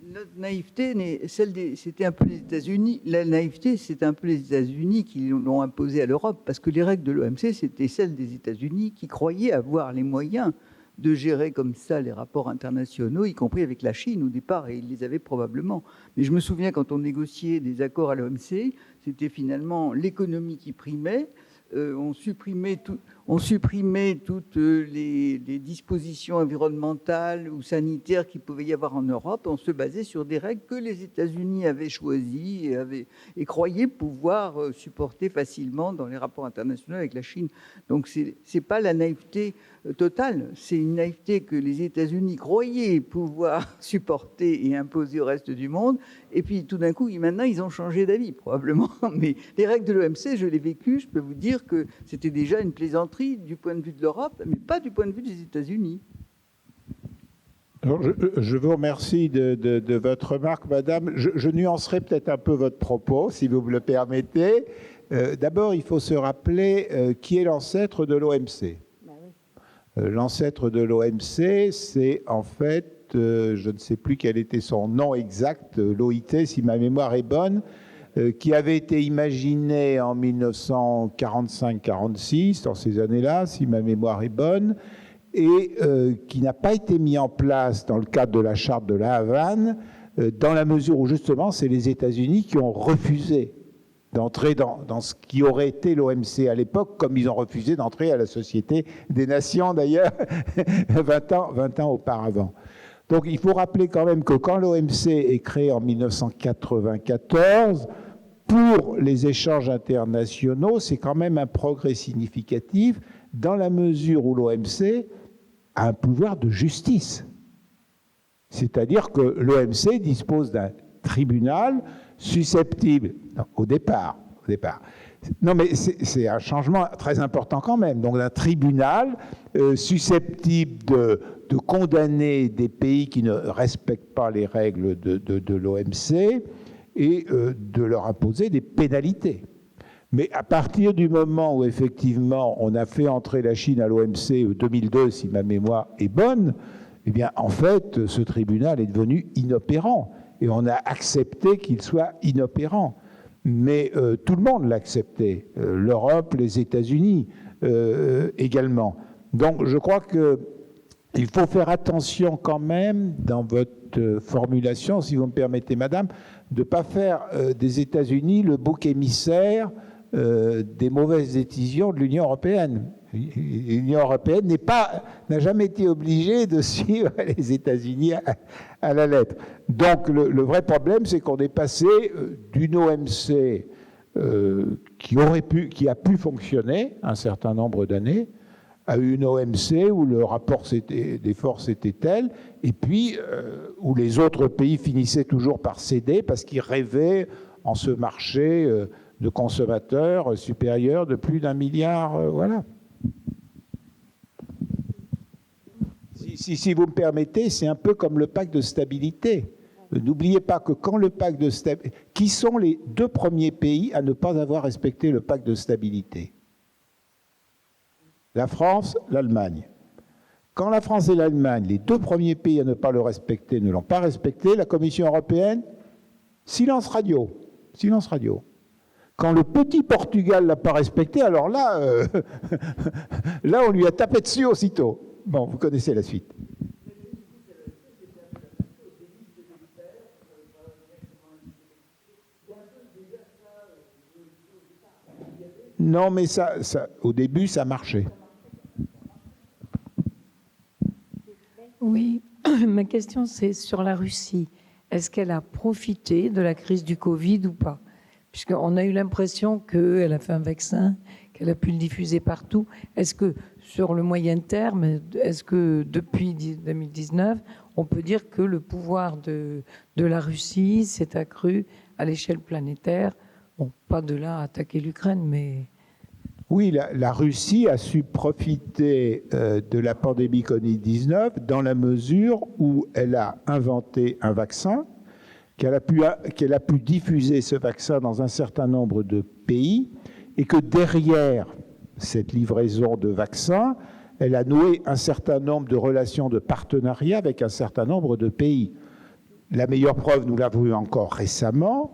Notre naïveté, c'était un peu les États-Unis. La naïveté, c'est un peu les États-Unis qui l'ont imposée à l'Europe, parce que les règles de l'OMC, c'était celles des États-Unis qui croyaient avoir les moyens de gérer comme ça les rapports internationaux, y compris avec la Chine au départ, et ils les avaient probablement. Mais je me souviens, quand on négociait des accords à l'OMC, c'était finalement l'économie qui primait. On supprimait toutes les dispositions environnementales ou sanitaires qu'il pouvait y avoir en Europe. On se basait sur des règles que les États-Unis avaient choisies et croyaient pouvoir supporter facilement dans les rapports internationaux avec la Chine. Donc c'est pas la naïveté totale, c'est une naïveté que les États-Unis croyaient pouvoir supporter et imposer au reste du monde. Et puis tout d'un coup, maintenant, ils ont changé d'avis probablement. Mais les règles de l'OMC, je l'ai vécu, je peux vous dire, dire que c'était déjà une plaisanterie du point de vue de l'Europe, mais pas du point de vue des États-Unis. Alors, je vous remercie de votre remarque, madame. Je nuancerai peut-être un peu votre propos, si vous me le permettez. D'abord, il faut se rappeler qui est l'ancêtre de l'OMC. L'ancêtre de l'OMC, c'est en fait, je ne sais plus quel était son nom exact, l'OIT, si ma mémoire est bonne, qui avait été imaginé en 1945-46, dans ces années-là, si ma mémoire est bonne, et qui n'a pas été mis en place dans le cadre de la charte de la Havane, dans la mesure où justement c'est les États-Unis qui ont refusé d'entrer dans ce qui aurait été l'OMC à l'époque, comme ils ont refusé d'entrer à la Société des Nations d'ailleurs 20 ans auparavant. Donc il faut rappeler quand même que quand l'OMC est créé en 1994, pour les échanges internationaux, c'est quand même un progrès significatif dans la mesure où l'OMC a un pouvoir de justice. C'est-à-dire que l'OMC dispose d'un tribunal susceptible, non, au départ. Non, mais c'est un changement très important quand même. Donc d'un tribunal susceptible de condamner des pays qui ne respectent pas les règles de l'OMC et de leur imposer des pénalités. Mais à partir du moment où, effectivement, on a fait entrer la Chine à l'OMC 2002, si ma mémoire est bonne, eh bien, en fait, ce tribunal est devenu inopérant. Et on a accepté qu'il soit inopérant. Mais tout le monde l'a accepté. L'Europe, les États-Unis également. Donc, je crois qu'il faut faire attention quand même, dans votre formulation, si vous me permettez, madame, de ne pas faire des États-Unis le bouc émissaire des mauvaises décisions de l'Union européenne. L'Union européenne n'a jamais été obligée de suivre les États-Unis à la lettre. Donc le vrai problème, c'est qu'on est passé d'une OMC qui a pu fonctionner un certain nombre d'années à une OMC où le rapport des forces était tel, et puis où les autres pays finissaient toujours par céder parce qu'ils rêvaient en ce marché de consommateurs supérieur de plus d'1 milliard. Voilà. Si vous me permettez, c'est un peu comme le pacte de stabilité. N'oubliez pas que quand le pacte de stabilité... Qui sont les 2 premiers pays à ne pas avoir respecté le pacte de stabilité? La France, l'Allemagne. Quand la France et l'Allemagne, les 2 premiers pays à ne pas le respecter, ne l'ont pas respecté, la Commission européenne, silence radio. Silence radio. Quand le petit Portugal ne l'a pas respecté, alors là, là, on lui a tapé dessus aussitôt. Bon, vous connaissez la suite. Non, mais ça, au début, ça marchait. Oui, ma question, c'est sur la Russie. Est-ce qu'elle a profité de la crise du Covid ou pas? Puisqu'on a eu l'impression qu'elle a fait un vaccin, qu'elle a pu le diffuser partout. Est-ce que, sur le moyen terme, est-ce que depuis 2019, on peut dire que le pouvoir de la Russie s'est accru à l'échelle planétaire? Bon, pas de là à attaquer l'Ukraine, mais... Oui, la Russie a su profiter de la pandémie Covid-19 dans la mesure où elle a inventé un vaccin, qu'elle a pu diffuser ce vaccin dans un certain nombre de pays, et que derrière cette livraison de vaccins, elle a noué un certain nombre de relations de partenariat avec un certain nombre de pays. La meilleure preuve, nous l'avons vu encore récemment.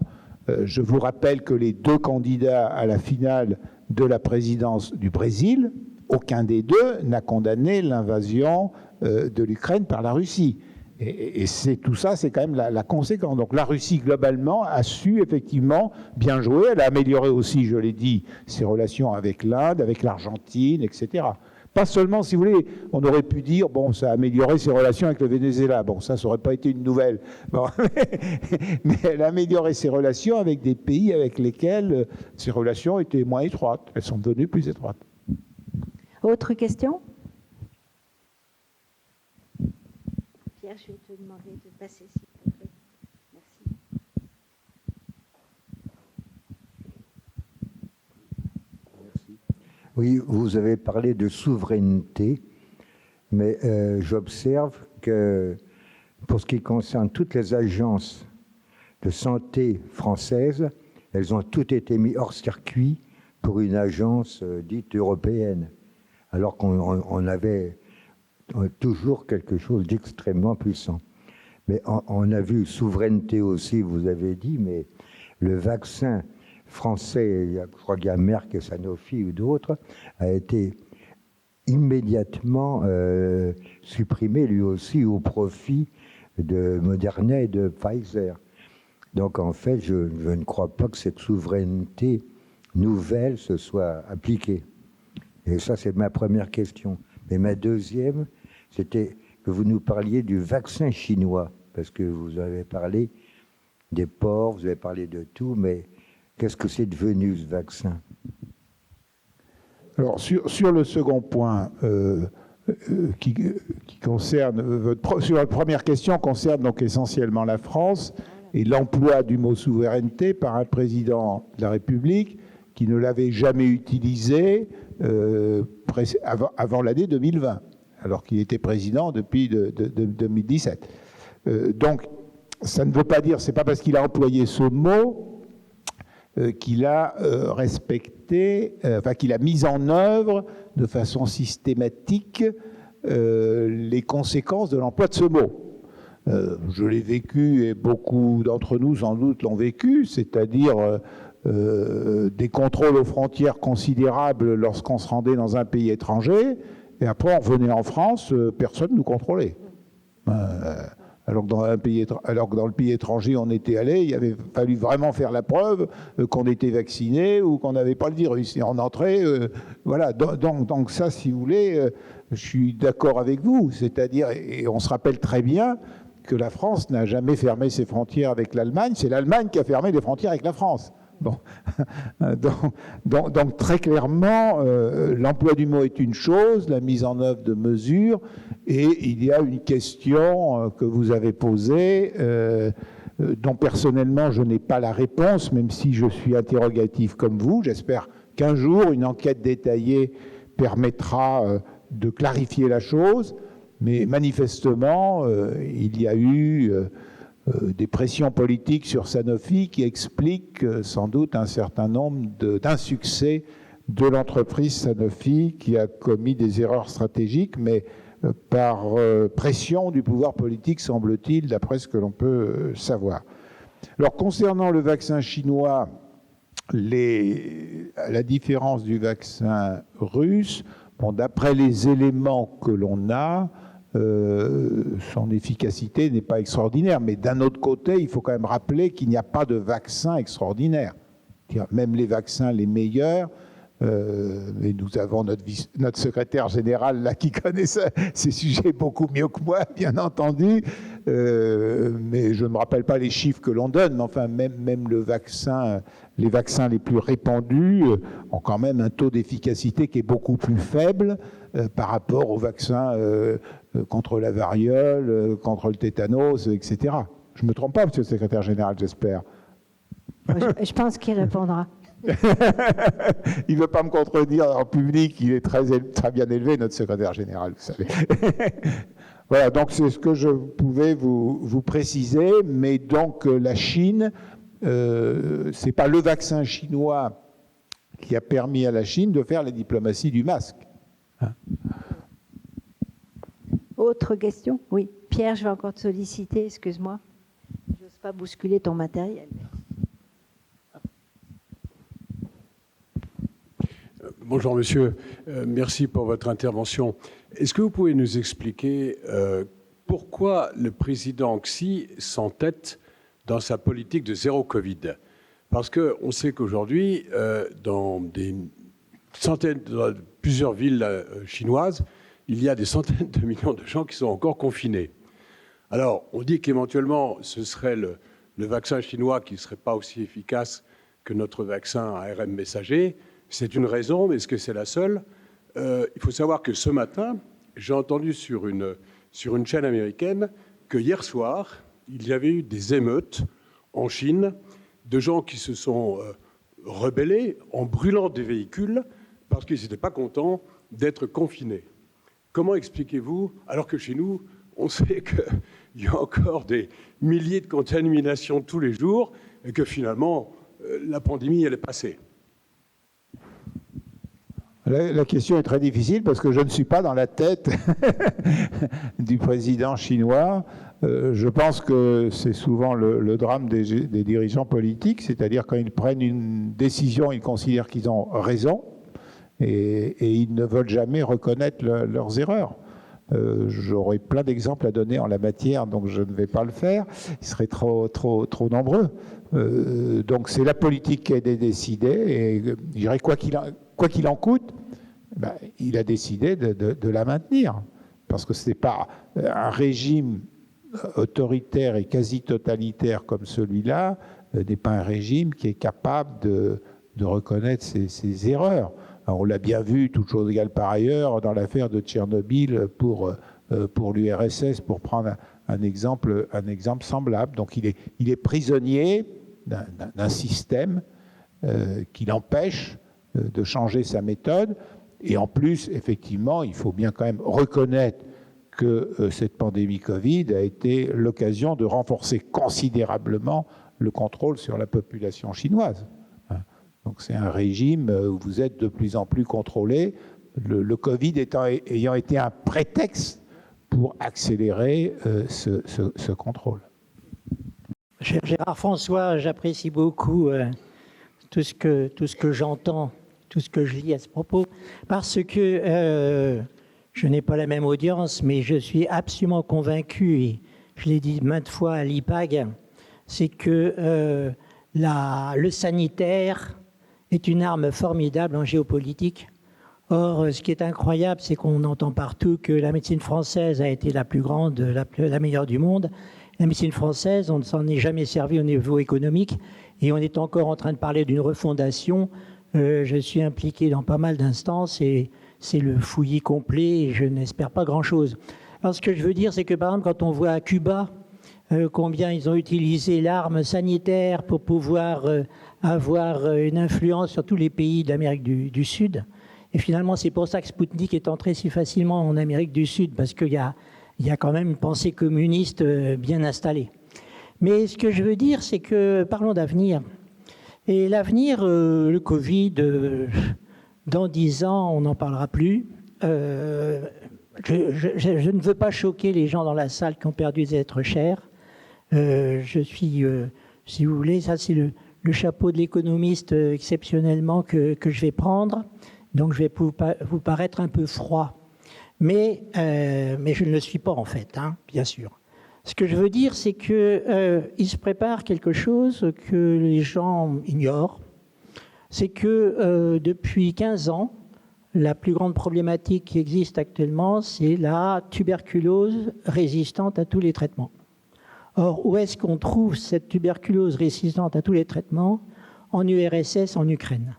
Je vous rappelle que les 2 candidats à la finale de la présidence du Brésil, aucun des 2 n'a condamné l'invasion de l'Ukraine par la Russie. Et tout ça, c'est quand même la conséquence. Donc la Russie, globalement, a su effectivement bien jouer. Elle a amélioré aussi, je l'ai dit, ses relations avec l'Inde, avec l'Argentine, etc. Pas seulement, si vous voulez, on aurait pu dire, bon, ça a amélioré ses relations avec le Venezuela. Bon, ça n'aurait pas été une nouvelle. Bon, mais elle a amélioré ses relations avec des pays avec lesquels ses relations étaient moins étroites. Elles sont devenues plus étroites. Autre question? Pierre, je vais te demander de passer, s'il te plaît. Merci. Oui, vous avez parlé de souveraineté, mais j'observe que pour ce qui concerne toutes les agences de santé françaises, elles ont toutes été mises hors circuit pour une agence dite européenne, alors qu'on avait toujours quelque chose d'extrêmement puissant. Mais on a vu souveraineté aussi, vous avez dit, mais le vaccin français, je crois qu'il y a Merck et Sanofi ou d'autres, a été immédiatement supprimé lui aussi au profit de Moderna et de Pfizer. Donc en fait, je ne crois pas que cette souveraineté nouvelle se soit appliquée. Et ça, c'est ma première question. Mais ma deuxième, c'était que vous nous parliez du vaccin chinois, parce que vous avez parlé des porcs, vous avez parlé de tout, mais qu'est-ce que c'est devenu ce vaccin? Alors, sur le second point, qui concerne sur la première question, concerne donc essentiellement la France et l'emploi du mot souveraineté par un président de la République qui ne l'avait jamais utilisé avant l'année 2020, alors qu'il était président depuis 2017. Donc, ça ne veut pas dire, c'est pas parce qu'il a employé ce mot qu'il a respecté, qu'il a mis en œuvre de façon systématique les conséquences de l'emploi de ce mot. Je l'ai vécu et beaucoup d'entre nous sans doute l'ont vécu, c'est-à-dire des contrôles aux frontières considérables lorsqu'on se rendait dans un pays étranger, et après on revenait en France, personne ne nous contrôlait. Alors que dans le pays étranger on était allé, il avait fallu vraiment faire la preuve qu'on était vacciné ou qu'on n'avait pas le virus. Et on entrait, voilà. Donc ça, si vous voulez, je suis d'accord avec vous. C'est-à-dire, et on se rappelle très bien que la France n'a jamais fermé ses frontières avec l'Allemagne. C'est l'Allemagne qui a fermé les frontières avec la France. Bon. Donc très clairement, l'emploi du mot est une chose, la mise en œuvre de mesures, et il y a une question que vous avez posée, dont personnellement je n'ai pas la réponse, même si je suis interrogatif comme vous. J'espère qu'un jour une enquête détaillée permettra de clarifier la chose, mais manifestement il y a eu des pressions politiques sur Sanofi qui expliquent sans doute un certain nombre d'insuccès de l'entreprise Sanofi qui a commis des erreurs stratégiques, mais par pression du pouvoir politique, semble-t-il, d'après ce que l'on peut savoir. Alors, concernant le vaccin chinois, à la différence du vaccin russe, d'après les éléments que l'on a, son efficacité n'est pas extraordinaire. Mais d'un autre côté, il faut quand même rappeler qu'il n'y a pas de vaccin extraordinaire. Même les vaccins les meilleurs, et nous avons notre secrétaire général là qui connaît ces sujets beaucoup mieux que moi, bien entendu, mais je ne me rappelle pas les chiffres que l'on donne, mais enfin même les vaccins les plus répandus ont quand même un taux d'efficacité qui est beaucoup plus faible par rapport aux vaccins contre la variole, contre le tétanos, etc. Je ne me trompe pas, monsieur le secrétaire général, j'espère. Je pense qu'il répondra. Il ne veut pas me contredire en public, il est très bien élevé, notre secrétaire général, vous savez. Voilà, donc c'est ce que je pouvais vous préciser, mais donc la Chine, ce n'est pas le vaccin chinois qui a permis à la Chine de faire la diplomatie du masque. Autre question? Oui. Pierre, je vais encore te solliciter, excuse-moi. Je n'ose pas bousculer ton matériel. Bonjour monsieur, merci pour votre intervention. Est-ce que vous pouvez nous expliquer pourquoi le président Xi s'entête dans sa politique de zéro Covid? Parce qu'on sait qu'aujourd'hui, dans plusieurs villes chinoises, il y a des centaines de millions de gens qui sont encore confinés. Alors, on dit qu'éventuellement, ce serait le vaccin chinois qui ne serait pas aussi efficace que notre vaccin ARN messager. C'est une raison, mais est-ce que c'est la seule? Il faut savoir que ce matin, j'ai entendu sur une chaîne américaine que hier soir, il y avait eu des émeutes en Chine de gens qui se sont rebellés en brûlant des véhicules parce qu'ils n'étaient pas contents d'être confinés. Comment expliquez-vous, alors que chez nous, on sait qu'il y a encore des milliers de contaminations tous les jours et que finalement, la pandémie, elle est passée? La question est très difficile parce que je ne suis pas dans la tête du président chinois. Je pense que c'est souvent le drame des dirigeants politiques, c'est-à-dire quand ils prennent une décision, ils considèrent qu'ils ont raison et ils ne veulent jamais reconnaître leurs erreurs. J'aurais plein d'exemples à donner en la matière, donc je ne vais pas le faire. Ils seraient trop nombreux. Donc c'est la politique qui a été décidée et je dirais quoi qu'il en coûte, ben, il a décidé de la maintenir. Parce que ce n'est pas un régime autoritaire et quasi totalitaire comme celui-là, n'est pas un régime qui est capable de reconnaître ses erreurs. Alors, on l'a bien vu, toute chose égale par ailleurs, dans l'affaire de Tchernobyl pour l'URSS, pour prendre un exemple semblable. Donc il est prisonnier d'un système qui l'empêche de changer sa méthode. Et en plus, effectivement, il faut bien quand même reconnaître que cette pandémie Covid a été l'occasion de renforcer considérablement le contrôle sur la population chinoise. Donc c'est un régime où vous êtes de plus en plus contrôlé, le Covid ayant été un prétexte pour accélérer ce contrôle. Cher Gérard François, j'apprécie beaucoup tout ce que j'entends, tout ce que je lis à ce propos, parce que je n'ai pas la même audience, mais je suis absolument convaincu, et je l'ai dit maintes fois à l'IPAG, c'est que le sanitaire est une arme formidable en géopolitique. Or, ce qui est incroyable, c'est qu'on entend partout que la médecine française a été la plus grande, la meilleure du monde. La médecine française, on ne s'en est jamais servi au niveau économique et on est encore en train de parler d'une refondation. Je suis impliqué dans pas mal d'instances et c'est le fouillis complet et je n'espère pas grand-chose. Alors, ce que je veux dire, c'est que par exemple, quand on voit à Cuba combien ils ont utilisé l'arme sanitaire pour pouvoir avoir une influence sur tous les pays d'Amérique du Sud. Et finalement, c'est pour ça que Sputnik est entré si facilement en Amérique du Sud, parce qu'il y a quand même une pensée communiste bien installée. Mais ce que je veux dire, c'est que, parlons d'avenir. Et l'avenir, le Covid, dans 10 ans, on n'en parlera plus. Je ne veux pas choquer les gens dans la salle qui ont perdu des êtres chers. Je suis, si vous voulez, ça c'est le chapeau de l'économiste exceptionnellement que je vais prendre. Donc je vais vous paraître un peu froid. Mais je ne le suis pas en fait, hein, bien sûr. Ce que je veux dire, c'est qu'il se prépare quelque chose que les gens ignorent. C'est que depuis 15 ans, la plus grande problématique qui existe actuellement, c'est la tuberculose résistante à tous les traitements. Or, où est-ce qu'on trouve cette tuberculose résistante à tous les traitements? En URSS, en Ukraine.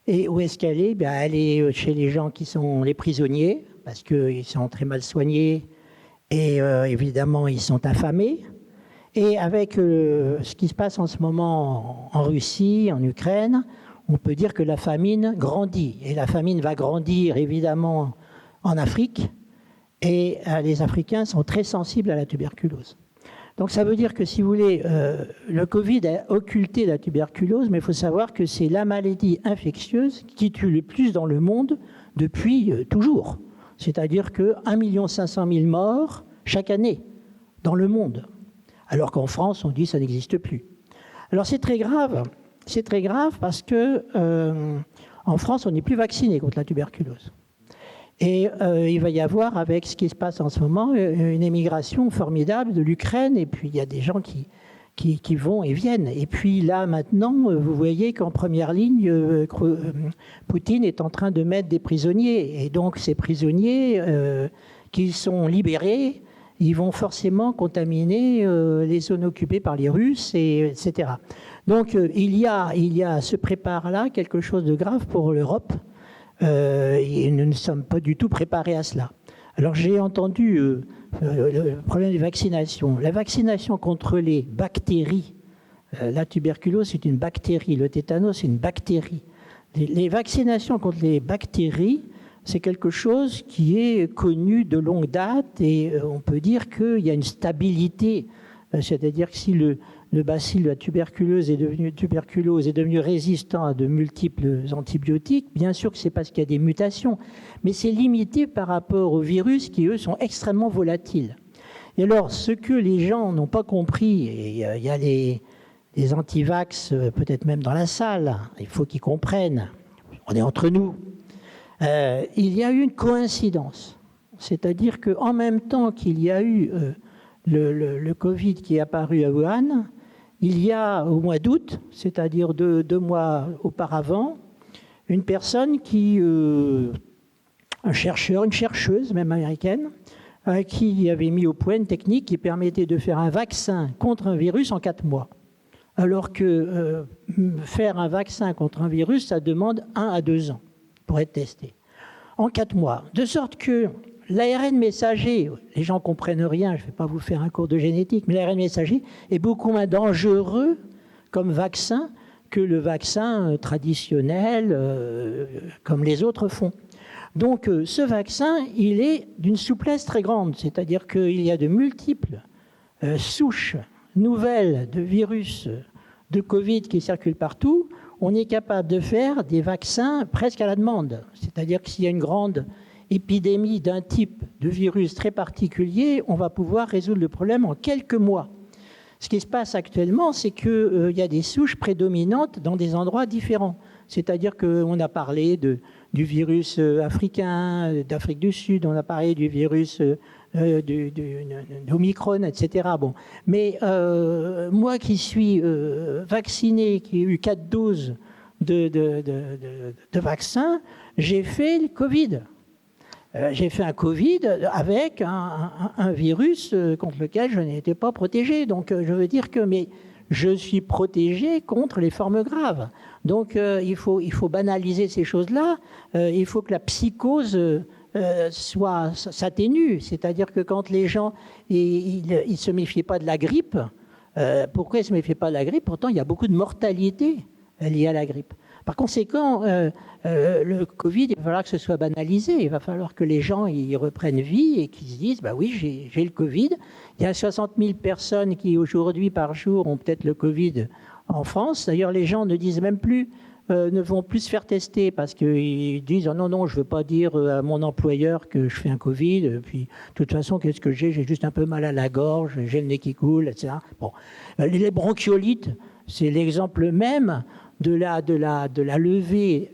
Et où est-ce qu'elle est? Ben, elle est chez les gens qui sont les prisonniers, parce qu'ils sont très mal soignés, et évidemment, ils sont affamés. Et avec ce qui se passe en ce moment en Russie, en Ukraine, on peut dire que la famine grandit. Et la famine va grandir, évidemment, en Afrique. Et les Africains sont très sensibles à la tuberculose. Donc ça veut dire que, si vous voulez, le Covid a occulté la tuberculose, mais il faut savoir que c'est la maladie infectieuse qui tue le plus dans le monde depuis toujours. C'est-à-dire que 1 500 000 morts chaque année dans le monde. Alors qu'en France, on dit que ça n'existe plus. Alors c'est très grave. C'est très grave parce que en France, on n'est plus vacciné contre la tuberculose. Et il va y avoir, avec ce qui se passe en ce moment, une émigration formidable de l'Ukraine. Et puis, il y a des gens qui vont et viennent. Et puis là, maintenant, vous voyez qu'en première ligne, Poutine est en train de mettre des prisonniers. Et donc, ces prisonniers qui sont libérés, ils vont forcément contaminer les zones occupées par les Russes, etc. Donc, il y a se prépare là quelque chose de grave pour l'Europe. Et nous ne sommes pas du tout préparés à cela. Alors j'ai entendu le problème des vaccinations. La vaccination contre les bactéries, la tuberculose c'est une bactérie, le tétanos c'est une bactérie. Les vaccinations contre les bactéries, c'est quelque chose qui est connu de longue date et on peut dire qu'il y a une stabilité. C'est-à-dire que si le bacille de la tuberculose est devenu résistant à de multiples antibiotiques, bien sûr que c'est parce qu'il y a des mutations, mais c'est limité par rapport aux virus qui, eux, sont extrêmement volatiles. Et alors, ce que les gens n'ont pas compris, et il y a les antivax, peut-être même dans la salle, il faut qu'ils comprennent, on est entre nous, il y a eu une coïncidence. C'est-à-dire qu'en même temps qu'il y a eu le Covid qui est apparu à Wuhan, il y a au mois d'août, c'est-à-dire deux mois auparavant, une personne un chercheur, une chercheuse, même américaine, qui avait mis au point une technique qui permettait de faire un vaccin contre un virus en 4 mois. Alors que faire un vaccin contre un virus, ça demande 1 à 2 ans pour être testé. En 4 mois. De sorte que l'ARN messager, les gens ne comprennent rien, je ne vais pas vous faire un cours de génétique, mais l'ARN messager est beaucoup moins dangereux comme vaccin que le vaccin traditionnel, comme les autres font. Donc ce vaccin, il est d'une souplesse très grande, c'est-à-dire qu'il y a de multiples souches nouvelles de virus de Covid qui circulent partout. On est capable de faire des vaccins presque à la demande. C'est-à-dire que s'il y a une grande épidémie d'un type de virus très particulier, on va pouvoir résoudre le problème en quelques mois. Ce qui se passe actuellement, c'est qu'il y a des souches prédominantes dans des endroits différents. C'est-à-dire qu'on a parlé du virus africain, d'Afrique du Sud, on a parlé du virus d'Omicron, etc. Bon. Mais moi qui suis vacciné, qui ai eu 4 doses de vaccin, j'ai fait le Covid. J'ai fait un Covid avec un virus contre lequel je n'étais pas protégé. Donc je veux dire que je suis protégé contre les formes graves. Donc il faut banaliser ces choses-là. Il faut que la psychose s'atténue. C'est-à-dire que quand les gens ils se méfiaient pas de la grippe, pourquoi ils ne se méfiaient pas de la grippe? Pourtant, il y a beaucoup de mortalité liée à la grippe. Par conséquent, le Covid, il va falloir que ce soit banalisé. Il va falloir que les gens y reprennent vie et qu'ils se disent, bah oui, j'ai le Covid. Il y a 60 000 personnes qui, aujourd'hui, par jour, ont peut-être le Covid en France. D'ailleurs, les gens ne disent même plus, ne vont plus se faire tester parce qu'ils disent, oh non, je ne veux pas dire à mon employeur que je fais un Covid. Puis, de toute façon, qu'est-ce que j'ai? J'ai juste un peu mal à la gorge, j'ai le nez qui coule, etc. Bon. Les bronchiolites, c'est l'exemple même de la levée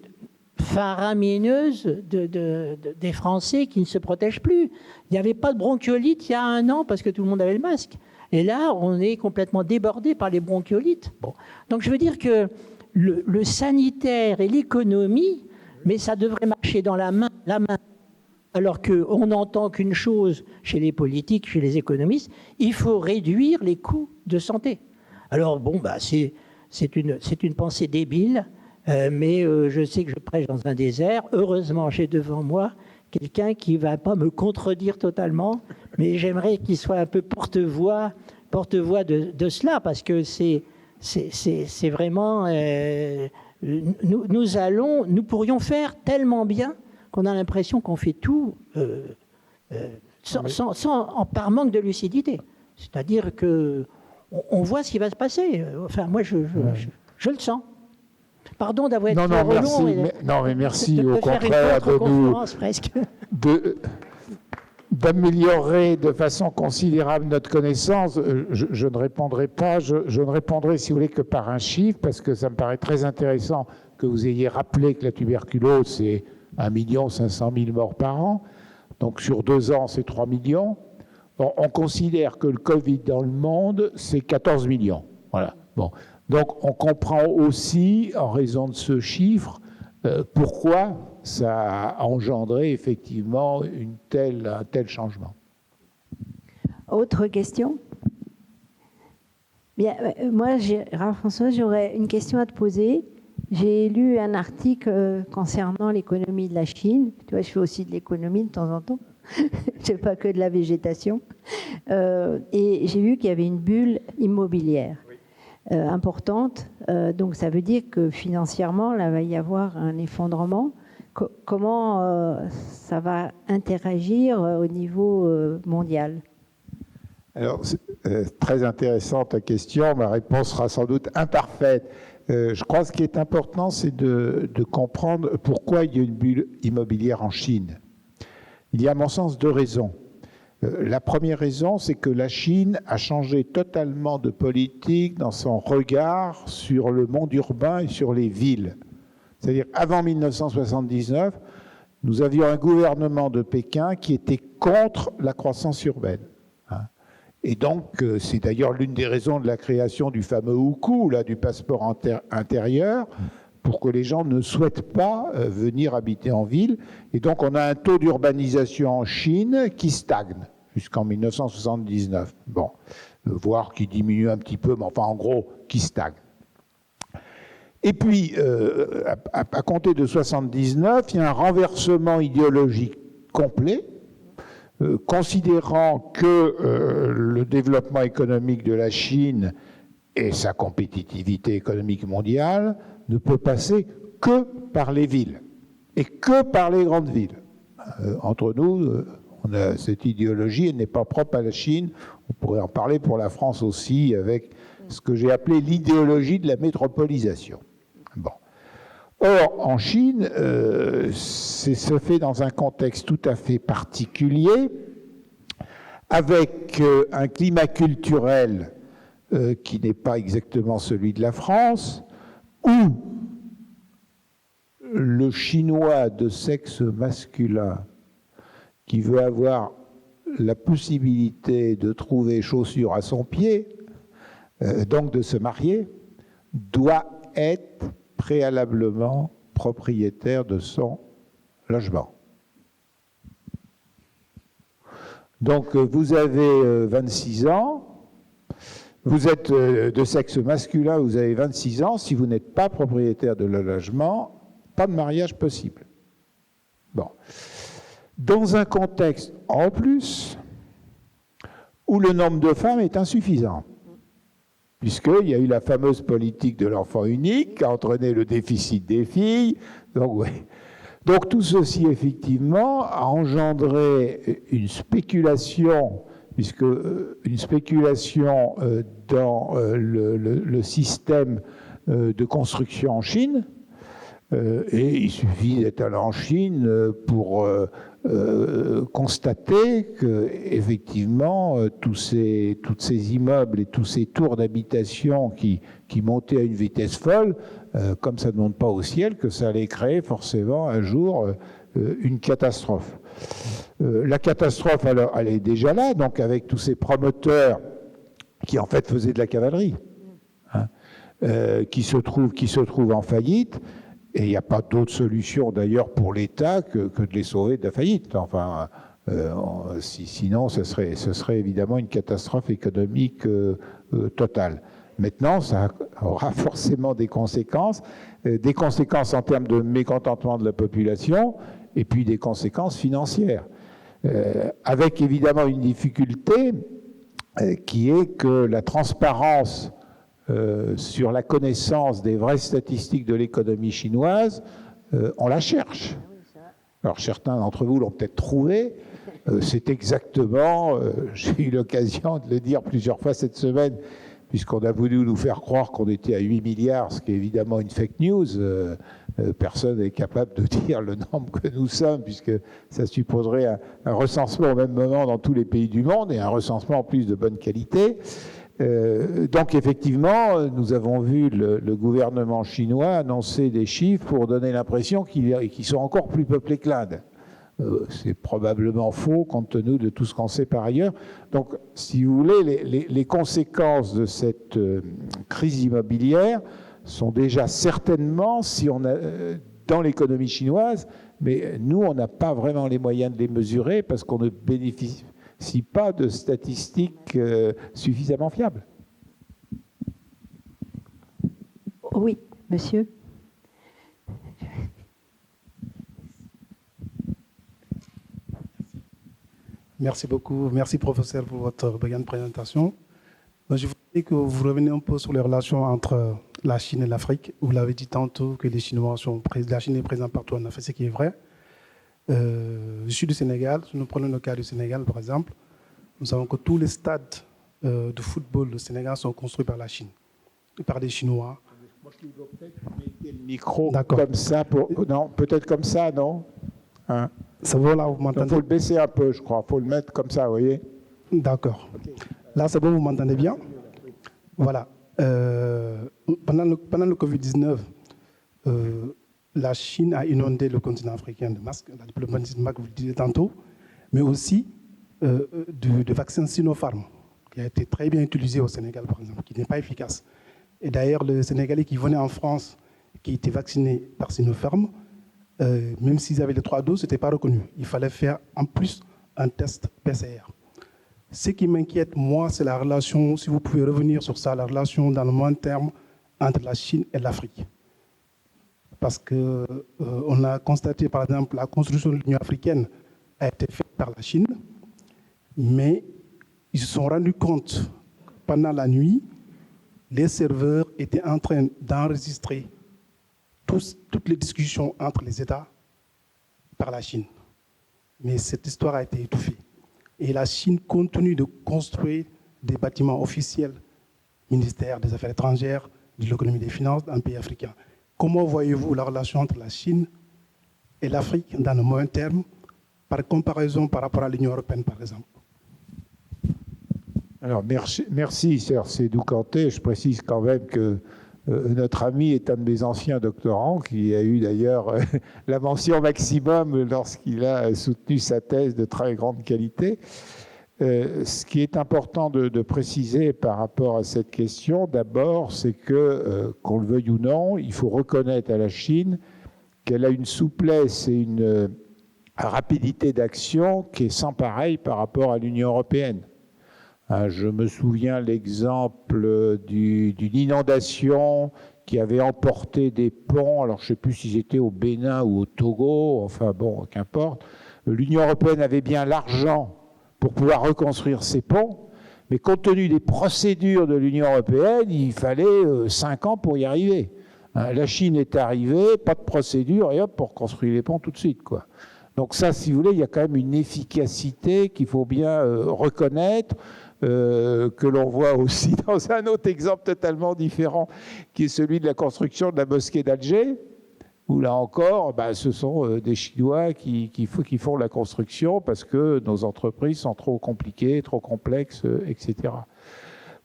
faramineuse des Français qui ne se protègent plus. Il n'y avait pas de bronchiolite il y a 1 an parce que tout le monde avait le masque. Et là, on est complètement débordé par les bronchiolites. Bon. Donc je veux dire que le sanitaire et l'économie, mais ça devrait marcher dans la main. Alors qu'on n'entend qu'une chose chez les politiques, chez les économistes, il faut réduire les coûts de santé. Alors bon, c'est une pensée débile, mais je sais que je prêche dans un désert. Heureusement, j'ai devant moi quelqu'un qui ne va pas me contredire totalement, mais j'aimerais qu'il soit un peu porte-voix de cela, parce que c'est vraiment... nous pourrions faire tellement bien qu'on a l'impression qu'on fait tout par manque de lucidité. C'est-à-dire que on voit ce qui va se passer. Enfin, moi, je le sens. Pardon d'avoir été trop long. Mais merci, de au contraire, d'améliorer de façon considérable notre connaissance. Je ne répondrai pas, je ne répondrai, si vous voulez, que par un chiffre, parce que ça me paraît très intéressant que vous ayez rappelé que la tuberculose, c'est 1 500 000 morts par an. Donc, sur 2 ans, c'est 3 millions. On considère que le Covid dans le monde, c'est 14 millions. Voilà. Bon. Donc, on comprend aussi, en raison de ce chiffre, pourquoi ça a engendré effectivement un tel changement. Autre question? Bien, moi, François, j'aurais une question à te poser. J'ai lu un article concernant l'économie de la Chine. Tu vois, je fais aussi de l'économie de temps en temps. Je ne fais pas que de la végétation. Et j'ai vu qu'il y avait une bulle immobilière. importante. Donc ça veut dire que financièrement, là, il va y avoir un effondrement. Comment ça va interagir au niveau mondial? Alors, très intéressante ta question. Ma réponse sera sans doute imparfaite. Je crois que ce qui est important, c'est de comprendre pourquoi il y a une bulle immobilière en Chine. Il y a, à mon sens, deux raisons. La première raison, c'est que la Chine a changé totalement de politique dans son regard sur le monde urbain et sur les villes. C'est-à-dire, avant 1979, nous avions un gouvernement de Pékin qui était contre la croissance urbaine. Et donc, c'est d'ailleurs l'une des raisons de la création du fameux Hukou, là, du passeport intérieur, pour que les gens ne souhaitent pas venir habiter en ville. Et donc, on a un taux d'urbanisation en Chine qui stagne jusqu'en 1979. Bon, voire qui diminue un petit peu, mais enfin, en gros, qui stagne. Et puis, à compter de 1979, il y a un renversement idéologique complet, considérant que le développement économique de la Chine et sa compétitivité économique mondiale ne peut passer que par les villes et que par les grandes villes. Entre nous, on a cette idéologie, elle n'est pas propre à la Chine. On pourrait en parler pour la France aussi avec ce que j'ai appelé l'idéologie de la métropolisation. Bon. Or, en Chine, se fait dans un contexte tout à fait particulier, avec un climat culturel qui n'est pas exactement celui de la France, où le Chinois de sexe masculin qui veut avoir la possibilité de trouver chaussures à son pied, donc de se marier, doit être préalablement propriétaire de son logement. Donc vous avez 26 ans, vous êtes de sexe masculin, vous avez 26 ans, si vous n'êtes pas propriétaire de le logement, pas de mariage possible. Bon. Dans un contexte, en plus, où le nombre de femmes est insuffisant, puisqu'il y a eu la fameuse politique de l'enfant unique qui a entraîné le déficit des filles. Donc, ouais. Donc tout ceci, effectivement, a engendré une spéculation, puisque une spéculation dans le système de construction en Chine. Et il suffit d'être allé en Chine pour constater que, effectivement, tous ces immeubles et tous ces tours d'habitation qui montaient à une vitesse folle, comme ça ne monte pas au ciel, que ça allait créer forcément un jour une catastrophe. La catastrophe, alors, elle est déjà là, donc avec tous ces promoteurs qui en fait faisaient de la cavalerie, hein, qui se trouvent en faillite. Et il n'y a pas d'autre solution d'ailleurs pour l'État que de les sauver de la faillite. Enfin, sinon, ce serait évidemment une catastrophe économique totale. Maintenant, ça aura forcément des conséquences en termes de mécontentement de la population, et puis des conséquences financières. Avec évidemment une difficulté qui est que la transparence sur la connaissance des vraies statistiques de l'économie chinoise, on la cherche. Alors certains d'entre vous l'ont peut-être trouvé, c'est exactement, j'ai eu l'occasion de le dire plusieurs fois cette semaine, puisqu'on a voulu nous faire croire qu'on était à 8 milliards, ce qui est évidemment une fake news. Personne n'est capable de dire le nombre que nous sommes, puisque ça supposerait un recensement au même moment dans tous les pays du monde, et un recensement en plus de bonne qualité. Donc effectivement, nous avons vu le gouvernement chinois annoncer des chiffres pour donner l'impression qu'ils sont encore plus peuplés que l'Inde. C'est probablement faux compte tenu de tout ce qu'on sait par ailleurs. Donc, si vous voulez, les conséquences de cette crise immobilière sont déjà certainement, dans l'économie chinoise, mais nous, on n'a pas vraiment les moyens de les mesurer parce qu'on ne bénéficie pas de statistiques suffisamment fiables. Oui, monsieur. Merci beaucoup. Merci, professeur, pour votre brillante présentation. Je Et que vous revenez un peu sur les relations entre la Chine et l'Afrique. Vous l'avez dit tantôt que les Chinois la Chine est présente partout en Afrique, ce qui est vrai. Je suis du Sénégal. Si nous prenons le cas du Sénégal, par exemple, nous savons que tous les stades de football du Sénégal sont construits par la Chine et par des Chinois. Moi, je dois peut-être mettre le micro D'accord. comme ça. Non, peut-être comme ça, non hein? Ça va là, vous Il m'entendez? faut le baisser un peu, je crois. Il faut le mettre comme ça, vous voyez. D'accord. Là, c'est bon, vous m'entendez bien? Voilà. Pendant le Covid-19, la Chine a inondé le continent africain de masques, la diplomatie de masques, vous le disiez tantôt, mais aussi de vaccins Sinopharm, qui a été très bien utilisé au Sénégal, par exemple, qui n'est pas efficace. Et d'ailleurs, le Sénégalais qui venait en France, qui était vacciné par Sinopharm, même s'ils avaient les 3 doses, ce n'était pas reconnu. Il fallait faire en plus un test PCR. Ce qui m'inquiète, moi, c'est la relation, si vous pouvez revenir sur ça, la relation dans le moyen terme entre la Chine et l'Afrique. Parce qu'on a constaté, par exemple, la construction de l'Union africaine a été faite par la Chine, mais ils se sont rendus compte, pendant la nuit, les serveurs étaient en train d'enregistrer toutes les discussions entre les États par la Chine. Mais cette histoire a été étouffée. Et la Chine continue de construire des bâtiments officiels, ministère des Affaires étrangères, de l'économie et des finances, dans un pays africain. Comment voyez-vous la relation entre la Chine et l'Afrique dans le moyen terme, par comparaison par rapport à l'Union européenne, par exemple? Alors, merci Sir Sédou Kanté. Je précise quand même que notre ami est un de mes anciens doctorants, qui a eu d'ailleurs la mention maximum lorsqu'il a soutenu sa thèse de très grande qualité. Ce qui est important de préciser par rapport à cette question, d'abord, c'est que, qu'on le veuille ou non, il faut reconnaître à la Chine qu'elle a une souplesse et une rapidité d'action qui est sans pareil par rapport à l'Union européenne. Je me souviens l'exemple d'une inondation qui avait emporté des ponts, alors je ne sais plus si c'était au Bénin ou au Togo, enfin bon, qu'importe. L'Union européenne avait bien l'argent pour pouvoir reconstruire ces ponts, mais compte tenu des procédures de l'Union européenne, il fallait 5 ans pour y arriver. La Chine est arrivée, pas de procédure, et hop, pour construire les ponts tout de suite, quoi. Donc ça, si vous voulez, il y a quand même une efficacité qu'il faut bien reconnaître, que l'on voit aussi dans un autre exemple totalement différent, qui est celui de la construction de la mosquée d'Alger, où là encore, ce sont des Chinois qui font la construction parce que nos entreprises sont trop compliquées, trop complexes, etc.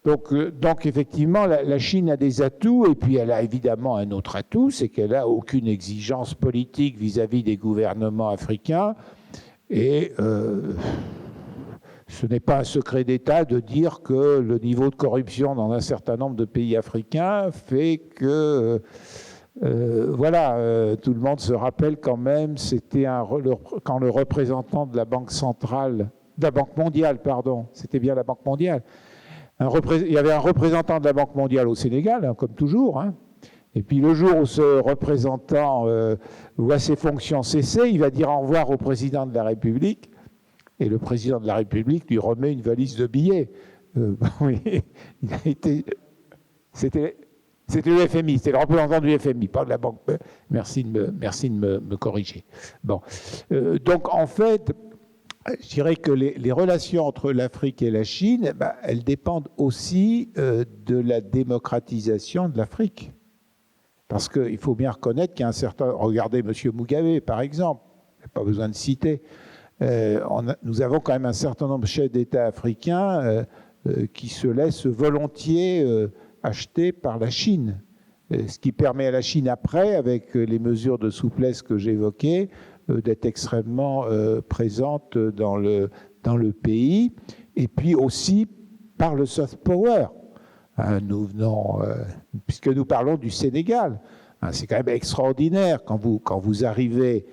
Donc effectivement, la Chine a des atouts, et puis elle a évidemment un autre atout, c'est qu'elle n'a aucune exigence politique vis-à-vis des gouvernements africains, et ce n'est pas un secret d'État de dire que le niveau de corruption dans un certain nombre de pays africains fait que, tout le monde se rappelle quand même, c'était quand le représentant de la Banque centrale, de la Banque mondiale, pardon, c'était bien la Banque mondiale, il y avait un représentant de la Banque mondiale au Sénégal, comme toujours, et puis le jour où ce représentant voit ses fonctions cesser, il va dire au revoir au président de la République, et le président de la République lui remet une valise de billets. C'était le FMI, c'était le représentant du FMI, pas de la Banque. Merci de me corriger. Bon. Donc en fait, je dirais que les relations entre l'Afrique et la Chine, elles dépendent aussi de la démocratisation de l'Afrique. Parce qu'il faut bien reconnaître qu'il y a un certain... Regardez M. Mugabe, par exemple, il n'y a pas besoin de citer. Nous avons quand même un certain nombre de chefs d'État africains qui se laissent volontiers acheter par la Chine. Ce qui permet à la Chine après, avec les mesures de souplesse que j'évoquais, d'être extrêmement présente dans le pays, et puis aussi par le soft power. Nous venons, puisque nous parlons du Sénégal, c'est quand même extraordinaire quand vous arrivez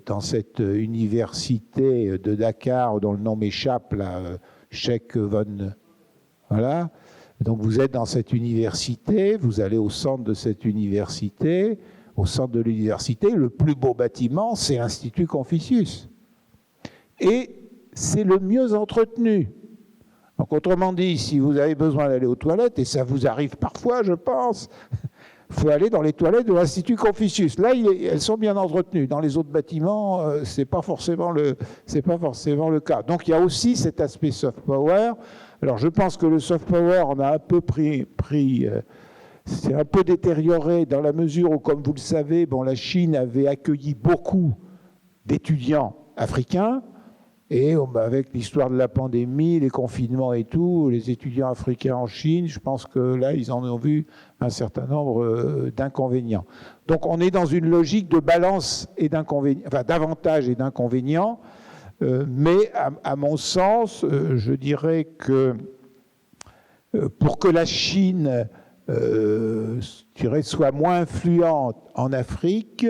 dans cette université de Dakar, dont le nom m'échappe, Cheikh Von... Voilà. Donc vous êtes dans cette université, vous allez au centre de cette université. Au centre de l'université, le plus beau bâtiment, c'est l'Institut Confucius. Et c'est le mieux entretenu. Donc autrement dit, si vous avez besoin d'aller aux toilettes, et ça vous arrive parfois, je pense, il faut aller dans les toilettes de l'Institut Confucius. Là, elles sont bien entretenues. Dans les autres bâtiments, c'est pas forcément le cas. Donc il y a aussi cet aspect soft power. Alors je pense que le soft power, on a un peu c'est un peu détérioré dans la mesure où, comme vous le savez, la Chine avait accueilli beaucoup d'étudiants africains. Et avec l'histoire de la pandémie, les confinements et tout, les étudiants africains en Chine, je pense que là, ils en ont vu un certain nombre d'inconvénients. Donc on est dans une logique de balance et d'inconvénients, enfin d'avantages et d'inconvénients, mais à mon sens, je dirais que pour que la Chine soit moins influente en Afrique,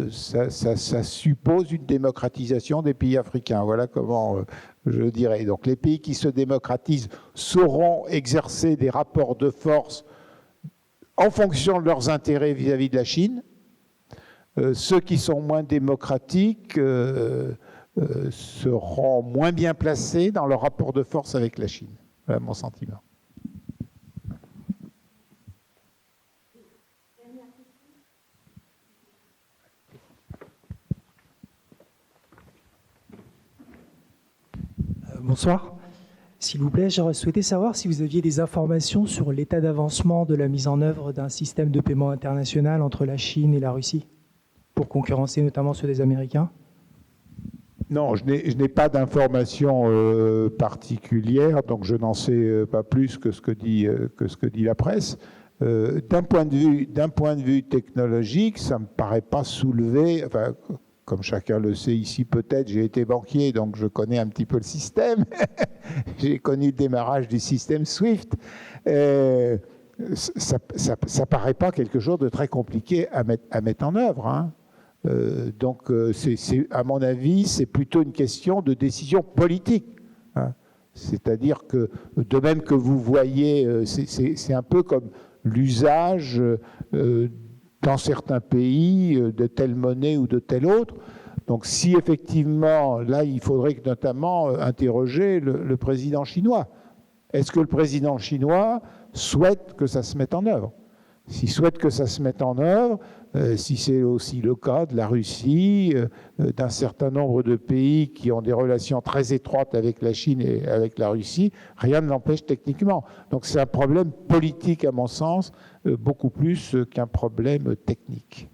ça suppose une démocratisation des pays africains. Voilà comment je dirais. Donc les pays qui se démocratisent sauront exercer des rapports de force en fonction de leurs intérêts vis-à-vis de la Chine. Ceux qui sont moins démocratiques seront moins bien placés dans leur rapport de force avec la Chine. Voilà mon sentiment. Bonsoir. S'il vous plaît, j'aurais souhaité savoir si vous aviez des informations sur l'état d'avancement de la mise en œuvre d'un système de paiement international entre la Chine et la Russie, pour concurrencer notamment ceux des Américains. Non, je n'ai pas d'informations particulières, donc je n'en sais pas plus que ce que dit la presse. D'un point de vue technologique, ça me paraît pas soulever. Enfin, comme chacun le sait ici, peut-être, j'ai été banquier, donc je connais un petit peu le système. J'ai connu le démarrage du système SWIFT. Ça paraît pas quelque chose de très compliqué à mettre en œuvre, hein. Donc, à mon avis, c'est plutôt une question de décision politique, hein. C'est-à-dire que, de même que vous voyez, c'est un peu comme l'usage dans certains pays de telle monnaie ou de telle autre. Donc, si effectivement, là, il faudrait notamment interroger le président chinois. Est-ce que le président chinois souhaite que ça se mette en œuvre ? S'il souhaite que ça se mette en œuvre, si c'est aussi le cas de la Russie, d'un certain nombre de pays qui ont des relations très étroites avec la Chine et avec la Russie, rien ne l'empêche techniquement. Donc c'est un problème politique, à mon sens, beaucoup plus qu'un problème technique.